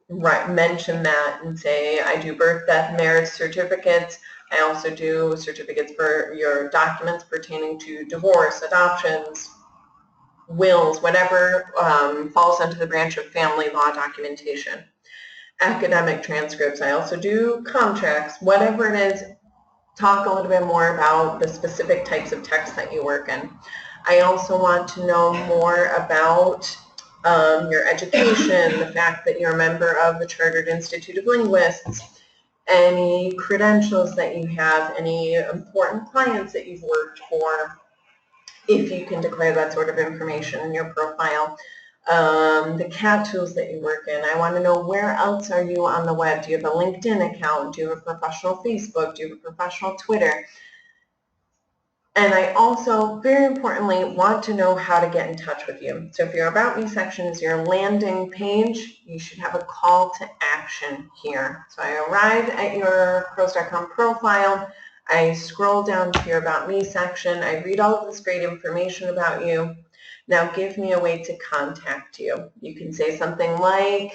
mention that and say, I do birth, death, marriage certificates. I also do certificates for your documents pertaining to divorce, adoptions, wills, whatever falls under the branch of family law documentation. Academic transcripts. I also do contracts, whatever it is. Talk a little bit more about the specific types of text that you work in. I also want to know more about your education, the fact that you're a member of the Chartered Institute of Linguists, any credentials that you have, any important clients that you've worked for, if you can declare that sort of information in your profile. The CAT tools that you work in. I want to know, where else are you on the web? Do you have a LinkedIn account? Do you have a professional Facebook? Do you have a professional Twitter? And I also, very importantly, want to know how to get in touch with you. So if your About Me section is your landing page, you should have a call to action here. So I arrive at your pros.com profile. I scroll down to your About Me section. I read all of this great information about you. Now give me a way to contact you. You can say something like,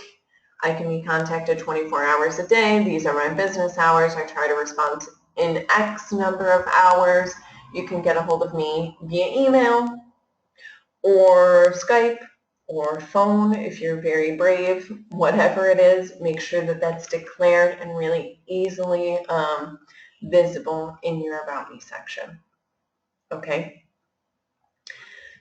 I can be contacted 24 hours a day. These are my business hours. I try to respond in X number of hours. You can get a hold of me via email or Skype or phone if you're very brave. Whatever it is, make sure that that's declared and really easily visible in your About Me section. Okay?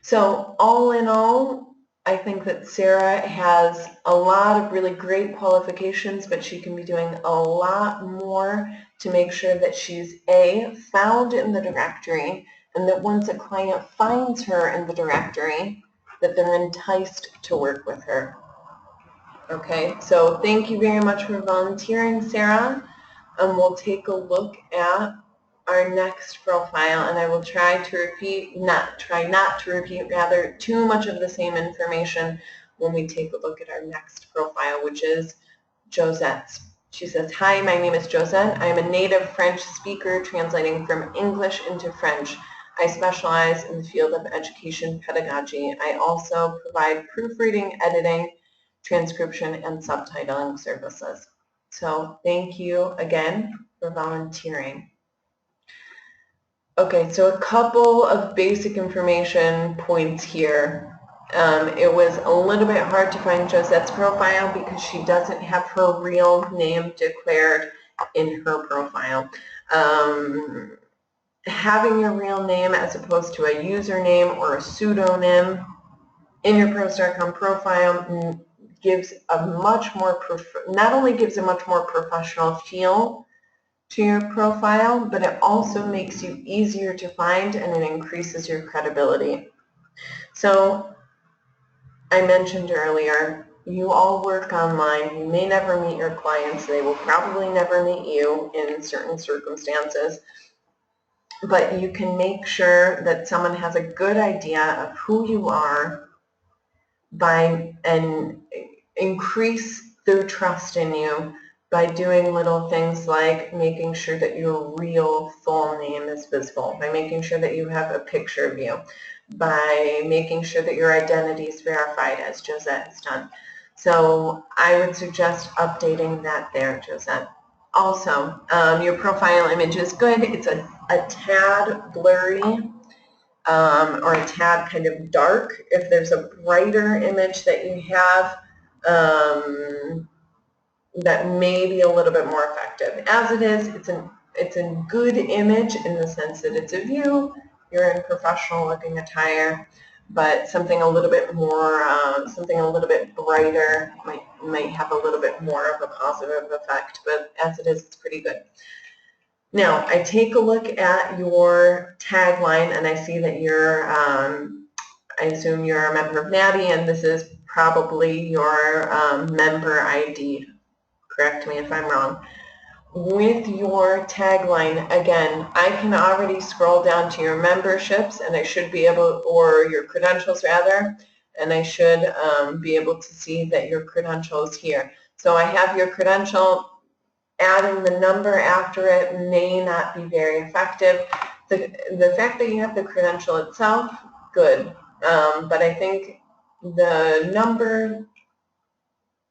So all in all, I think that Sarah has a lot of really great qualifications, but she can be doing a lot more to make sure that she's A, found in the directory, and that once a client finds her in the directory, that they're enticed to work with her. Okay, so thank you very much for volunteering, Sarah. We'll take a look at our next profile, and I will try to repeat, not to repeat, rather, too much of the same information when we take a look at our next profile, which is Josette's. She says, "Hi, my name is Josette. I am a native French speaker translating from English into French. I specialize in the field of education pedagogy. I also provide proofreading, editing, transcription, and subtitling services." So thank you again for volunteering. Okay, so a couple of basic information points here. It was a little bit hard to find Josette's profile because she doesn't have her real name declared in her profile. Having your real name as opposed to a username or a pseudonym in your Pros.com profile gives a much more, not only gives a much more professional feel to your profile, but it also makes you easier to find and it increases your credibility. So I mentioned earlier, you all work online. You may never meet your clients. They will probably never meet you in certain circumstances. But you can make sure that someone has a good idea of who you are and increase their trust in you by doing little things like making sure that your real full name is visible, by making sure that you have a picture of you, by making sure that your identity is verified, as Josette has done. So I would suggest updating that there, Josette. Also, your profile image is good. It's a tad blurry, or a tad kind of dark. If there's a brighter image that you have, that may be a little bit more effective. As it is, it's a good image in the sense that it's of you, you're in professional looking attire, but something a little bit more, something a little bit brighter might have a little bit more of a positive effect, but as it is, it's pretty good. Now, I take a look at your tagline and I see that you're, I assume you're a member of NABI, and this is probably your member ID. Correct me if I'm wrong. With your tagline, again, I can already scroll down to your memberships and I should be able, or your credentials rather, and I should be able to see that your credential is here. So I have your credential. Adding the number after it may not be very effective. The fact that you have the credential itself, good. But I think the number,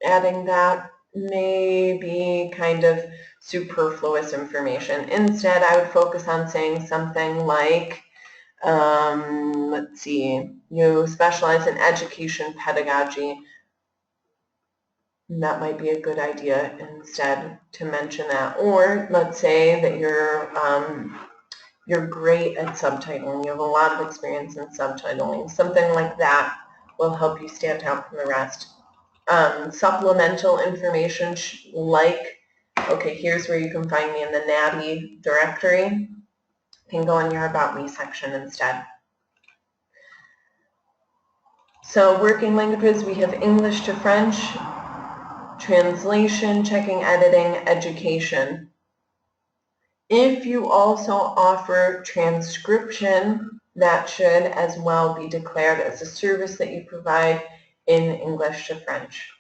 adding that may be kind of superfluous information. Instead, I would focus on saying something like, let's see, you specialize in education pedagogy. That might be a good idea instead to mention that. Or let's say that you're great at subtitling. You have a lot of experience in subtitling. Something like that will help you stand out from the rest. Supplemental information like, okay, here's where you can find me in the NABI directory. You can go in your About Me section instead. So working languages, we have English to French, translation, checking, editing, education. If you also offer transcription, that should as well be declared as a service that you provide in English to French,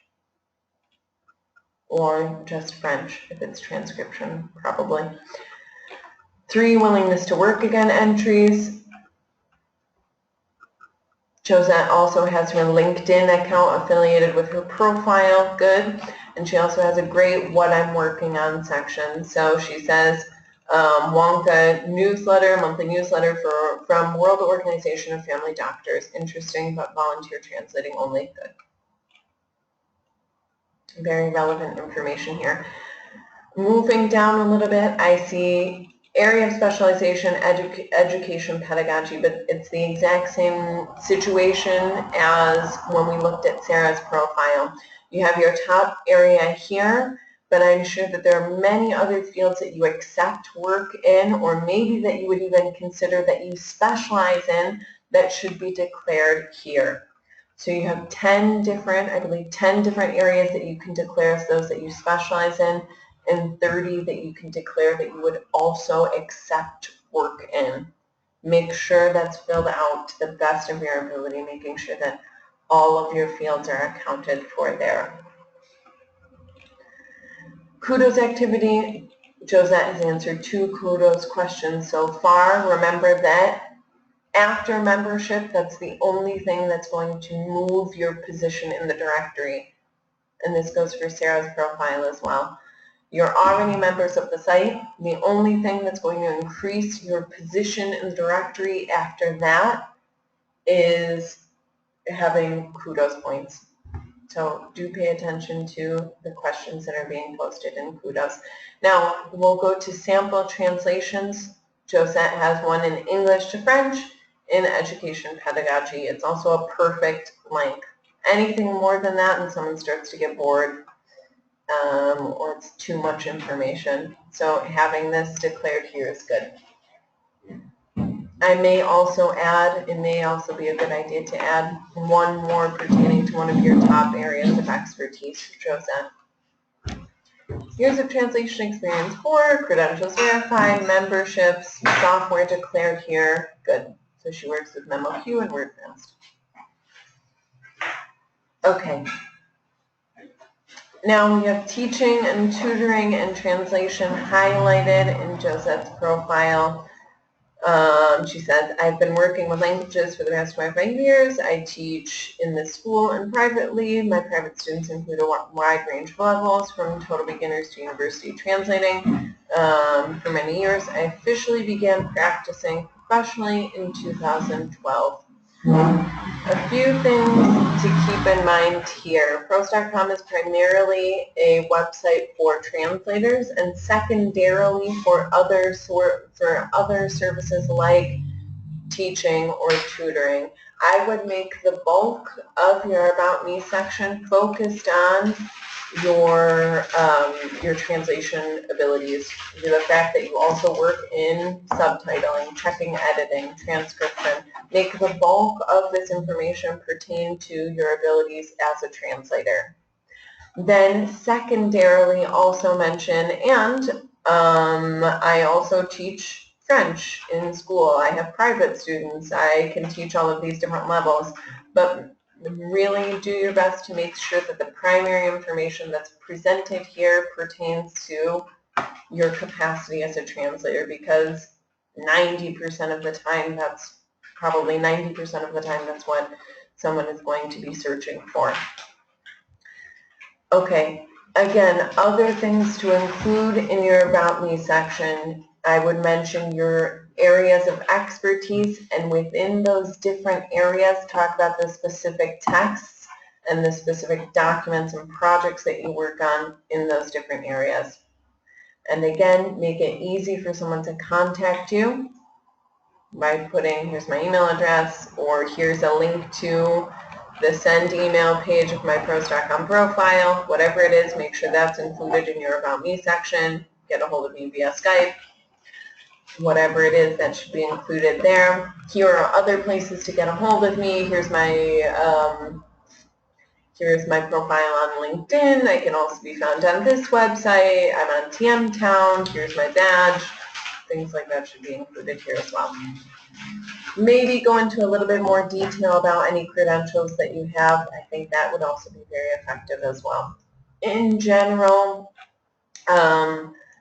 or just French if it's transcription, probably. 3, willingness to work again entries. Josette also has her LinkedIn account affiliated with her profile, good. And she also has a great what I'm working on section. So she says, Wonka newsletter, monthly newsletter from World Organization of Family Doctors. Interesting, but volunteer translating only, good. Very relevant information here. Moving down a little bit, I see area of specialization, education pedagogy, but it's the exact same situation as when we looked at Saras Profile. You have your top area here, but I'm sure that there are many other fields that you accept work in, or maybe that you would even consider that you specialize in, that should be declared here. So you have 10 different, I believe 10 different areas that you can declare as those that you specialize in, and 30 that you can declare that you would also accept work in. Make sure that's filled out to the best of your ability, making sure that all of your fields are accounted for there. Kudos activity, Josette has answered 2 kudos questions so far. Remember that after membership, that's the only thing that's going to move your position in the directory. And this goes for Sarah's profile as well. You're already members of the site. The only thing that's going to increase your position in the directory after that is having kudos points. So do pay attention to the questions that are being posted in kudos. Now we'll go to sample translations. Josette has one in English to French in education pedagogy. It's also a perfect length. Anything more than that and someone starts to get bored or it's too much information. So having this declared here is good. I may also add, it may also be a good idea to add one more pertaining to one of your top areas of expertise, Josette. Years of translation experience 4, credentials verified, memberships, software declared here, good. So she works with MemoQ and WordFast. Okay. Now we have teaching and tutoring and translation highlighted in Josette's profile. She says, I've been working with languages for the past 25 years. I teach in this school and privately. My private students include a wide range of levels, from total beginners to university translating. For many years, I officially began practicing professionally in 2012. A few things to keep in mind here. Pros.com is primarily a website for translators and secondarily for other services like teaching or tutoring. I would make the bulk of your About Me section focused on your translation abilities. The fact that you also work in subtitling, checking editing, transcription. Make the bulk of this information pertain to your abilities as a translator. Then secondarily also mention, and I also teach French in school. I have private students. I can teach all of these different levels, but really do your best to make sure that the primary information that's presented here pertains to your capacity as a translator, because 90% of the time, that's probably 90% of the time, that's what someone is going to be searching for. Okay, again, other things to include in your About Me section, I would mention your areas of expertise, and within those different areas, talk about the specific texts and the specific documents and projects that you work on in those different areas. And again, make it easy for someone to contact you by putting, here's my email address, or here's a link to the send email page of my pros.com profile. Whatever it is, make sure that's included in your About Me section. Get a hold of me via Skype. Whatever it is, that should be included there. Here are other places to get a hold of me. Here's my profile on LinkedIn. I can also be found on this website. I'm on TM Town. Here's my badge. Things like that should be included here as well. Maybe go into a little bit more detail about any credentials that you have. I think that would also be very effective as well. In general,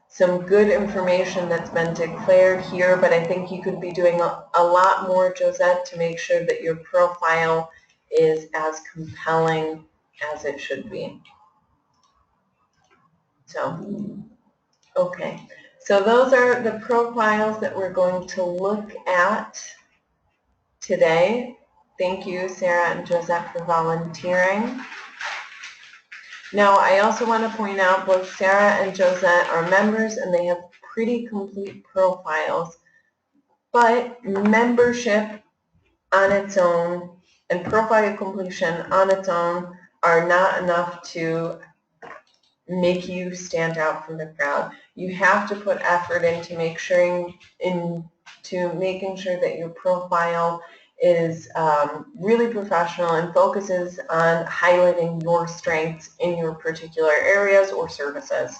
some good information that's been declared here, but I think you could be doing a lot more, Josette, to make sure that your profile is as compelling as it should be. So, okay. So those are the profiles that we're going to look at today. Thank you, Sarah and Josette, for volunteering. Now, I also want to point out both Sarah and Josette are members, and they have pretty complete profiles, but membership on its own and profile completion on its own are not enough to make you stand out from the crowd. You have to put effort into making sure that your profile is really professional and focuses on highlighting your strengths in your particular areas or services.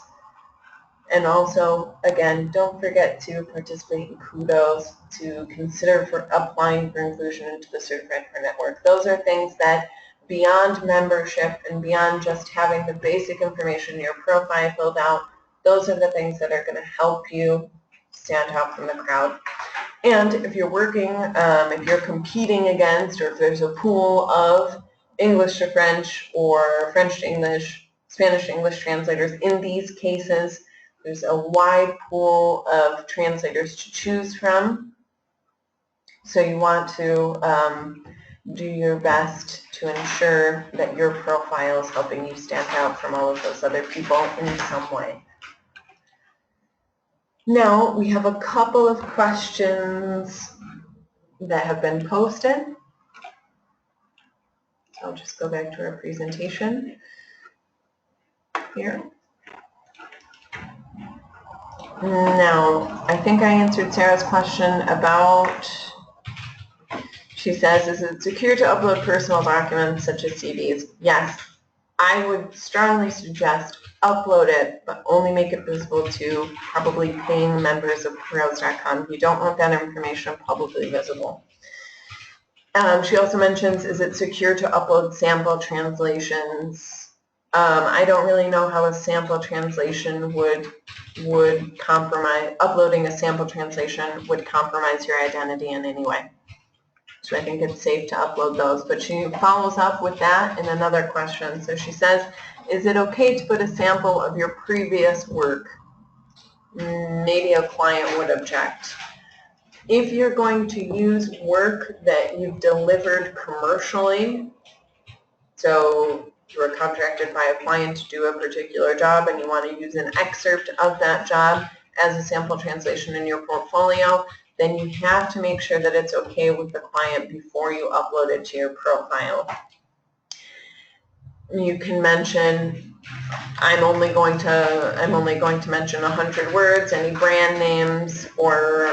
And also, again, don't forget to participate in kudos, to consider for applying for inclusion into the Certified Peer Network. Those are things that, beyond membership and beyond just having the basic information in your profile filled out, those are the things that are going to help you stand out from the crowd. And if you're working, if you're competing against, or if there's a pool of English to French or French to English, Spanish to English translators, in these cases, there's a wide pool of translators to choose from. So you want to do your best to ensure that your profile is helping you stand out from all of those other people in some way. Now, we have a couple of questions that have been posted. I'll just go back to our presentation here. Now, I think I answered Sarah's question about, she says, is it secure to upload personal documents such as CVs? Yes. I would strongly suggest upload it, but only make it visible to probably paying members of Careers.com. You don't want that information publicly visible. She also mentions, is it secure to upload sample translations? I don't really know how a sample translation would compromise, uploading a sample translation would compromise your identity in any way. So I think it's safe to upload those. But she follows up with that in another question. So she says, is it okay to put a sample of your previous work? Maybe a client would object. If you're going to use work that you've delivered commercially, so you were contracted by a client to do a particular job and you want to use an excerpt of that job as a sample translation in your portfolio, then you have to make sure that it's okay with the client before you upload it to your profile. You can mention, I'm only going to mention 100 words. Any brand names or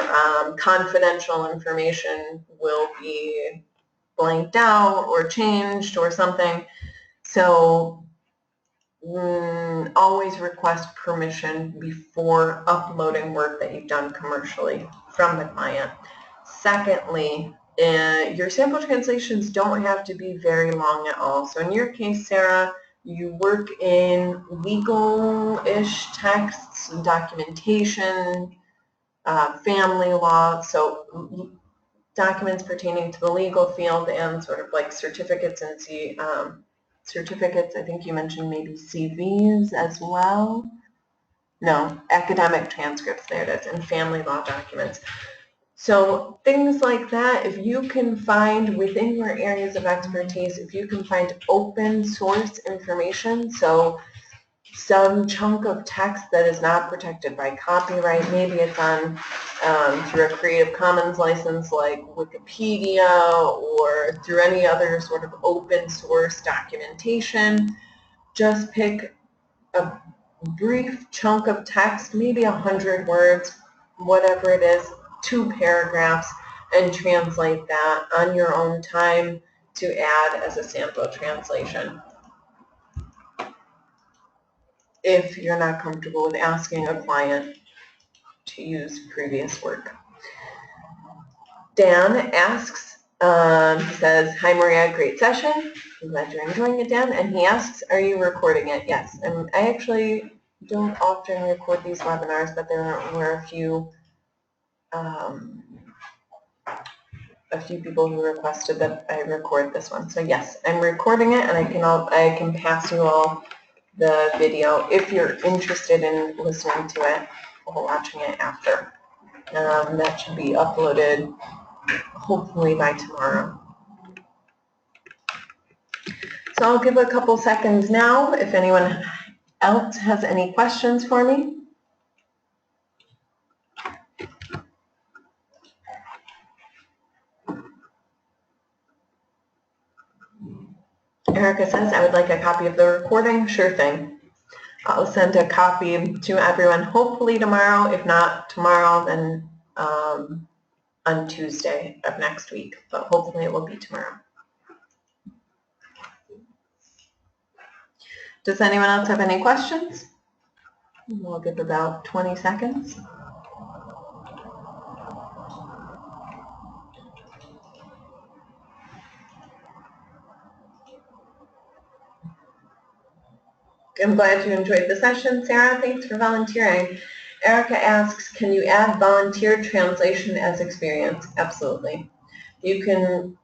confidential information will be blanked out or changed or something. So always request permission before uploading work that you've done commercially from the client. Secondly, your sample translations don't have to be very long at all. So in your case, Sarah, you work in legal-ish texts, documentation, family law, so documents pertaining to the legal field and sort of like certificates and certificates. I think you mentioned maybe CVs as well. No, academic transcripts, there it is, and family law documents. So things like that, if you can find within your areas of expertise, if you can find open source information, so some chunk of text that is not protected by copyright, maybe it's on through a Creative Commons license like Wikipedia or through any other sort of open source documentation, just pick a brief chunk of text, maybe 100 words, whatever it is, 2 paragraphs, and translate that on your own time to add as a sample translation. If you're not comfortable with asking a client to use previous work. Dan asks, he says, hi Maria, great session. I'm glad you're enjoying it, Dan. And he asks, are you recording it? Yes. And I actually don't often record these webinars, but there were a few people who requested that I record this one. So yes, I'm recording it, and I can pass you all the video if you're interested in listening to it or watching it after. That should be uploaded hopefully by tomorrow. So I'll give a couple seconds now if anyone else has any questions for me. Erica says, I would like a copy of the recording. Sure thing. I'll send a copy to everyone hopefully tomorrow. If not tomorrow, then on Tuesday of next week, but hopefully it will be tomorrow. Does anyone else have any questions? We'll give about 20 seconds. I'm glad you enjoyed the session, Sarah. Thanks for volunteering. Erica asks, can you add volunteer translation as experience? Absolutely. You can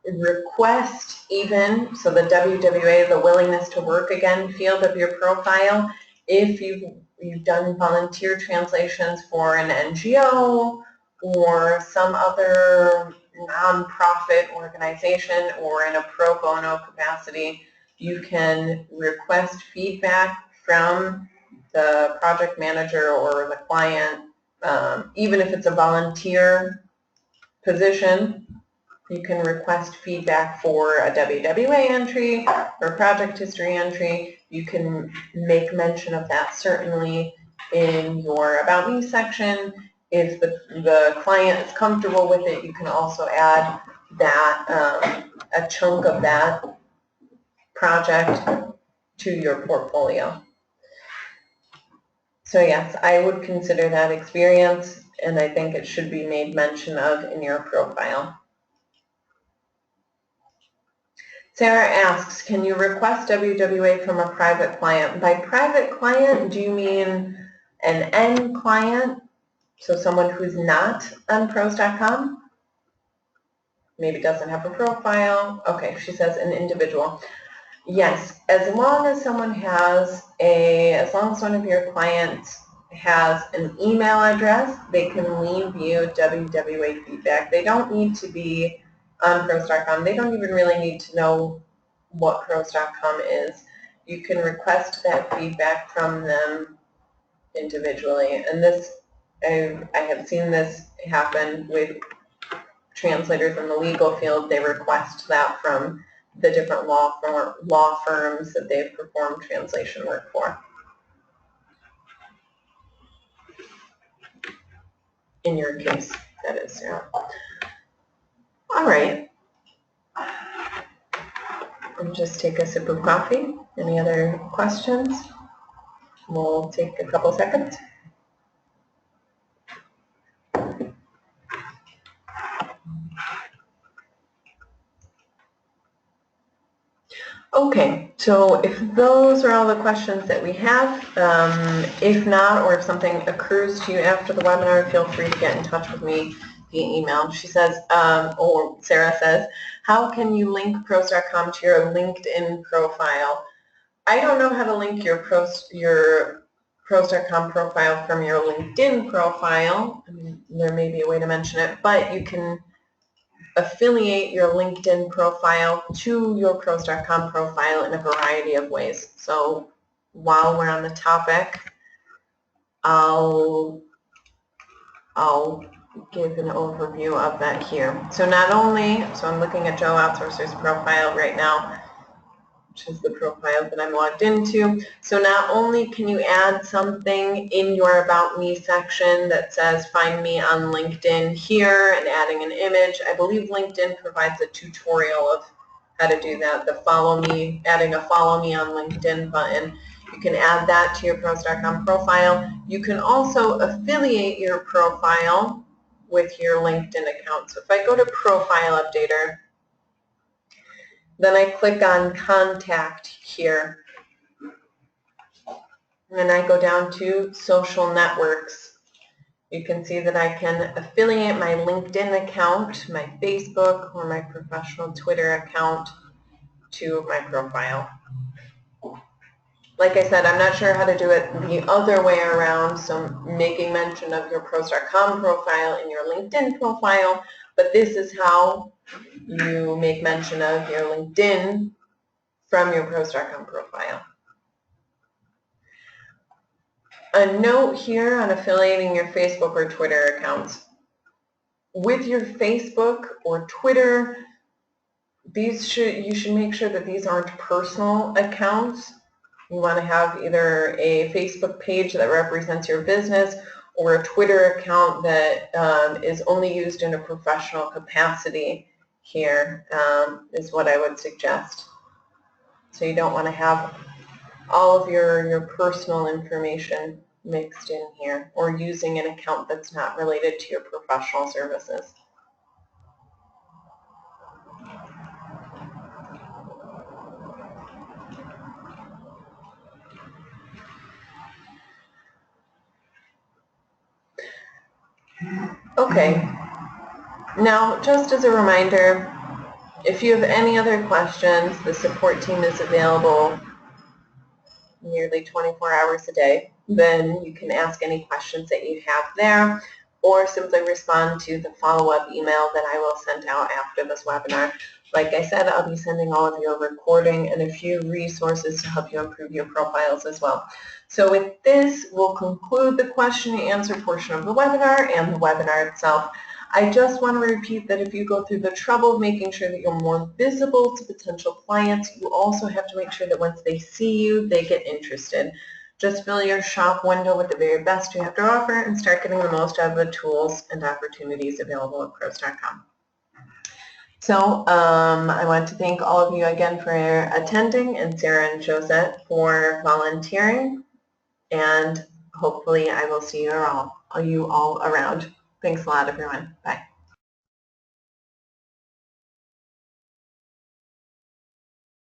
request even, so the WWA, the willingness to work again field of your profile, if you've done volunteer translations for an NGO or some other nonprofit organization or in a pro bono capacity, you can request feedback from the project manager or the client, even if it's a volunteer position. You can request feedback for a WWA entry or project history entry. You can make mention of that certainly in your About Me section. If the client is comfortable with it, you can also add that a chunk of that project to your portfolio. So yes, I would consider that experience, and I think it should be made mention of in your profile. Sarah asks, can you request WWA from a private client? By private client, do you mean an end client? So someone who's not on pros.com? Maybe doesn't have a profile. Okay, she says an individual. Yes, as long as someone has as long as one of your clients has an email address, they can leave you WWA feedback. They don't need to be on pros.com. They don't even really need to know what pros.com is. You can request that feedback from them individually. And this, I have seen this happen with translators in the legal field. They request that from the different law firms that they've performed translation work for. In your case, that is, yeah. All right. I'll just take a sip of coffee. Any other questions? We'll take a couple seconds. Okay, so if those are all the questions that we have, if not, or if something occurs to you after the webinar, feel free to get in touch with me via email. She says, or Sarah says, how can you link pros.com to your LinkedIn profile? I don't know how to link your pros.com profile from your LinkedIn profile. I mean, there may be a way to mention it, but you can affiliate your LinkedIn profile to your pros.com profile in a variety of ways. So while we're on the topic, I'll give an overview of that here. So not only, so I'm looking at Joe Outsourcer's profile right now, which is the profile that I'm logged into. So not only can you add something in your About Me section that says find me on LinkedIn here and adding an image. I believe LinkedIn provides a tutorial of how to do that. The follow me, adding a follow me on LinkedIn button. You can add that to your pros.com profile. You can also affiliate your profile with your LinkedIn account. So if I go to Profile Updater, then I click on Contact here, and then I go down to Social Networks. You can see that I can affiliate my LinkedIn account, my Facebook, or my professional Twitter account to my profile. Like I said, I'm not sure how to do it the other way around, so making mention of your pros.com profile in your LinkedIn profile, but this is how you make mention of your LinkedIn from your pros.com profile. A note here on affiliating your Facebook or Twitter accounts. With your Facebook or Twitter, you should make sure that these aren't personal accounts. You want to have either a Facebook page that represents your business or a Twitter account that is only used in a professional capacity here, is what I would suggest. So you don't want to have all of your personal information mixed in here or using an account that's not related to your professional services. Okay, now just as a reminder, if you have any other questions, the support team is available nearly 24 hours a day. Then you can ask any questions that you have there or simply respond to the follow-up email that I will send out after this webinar. Like I said, I'll be sending all of you a recording and a few resources to help you improve your profiles as well. So with this, we'll conclude the question and answer portion of the webinar and the webinar itself. I just want to repeat that if you go through the trouble of making sure that you're more visible to potential clients, you also have to make sure that once they see you, they get interested. Just fill your shop window with the very best you have to offer and start getting the most out of the tools and opportunities available at pros.com. So I want to thank all of you again for attending, and Sarah and Josette for volunteering, and hopefully I will see you all around. Thanks a lot, everyone. Bye.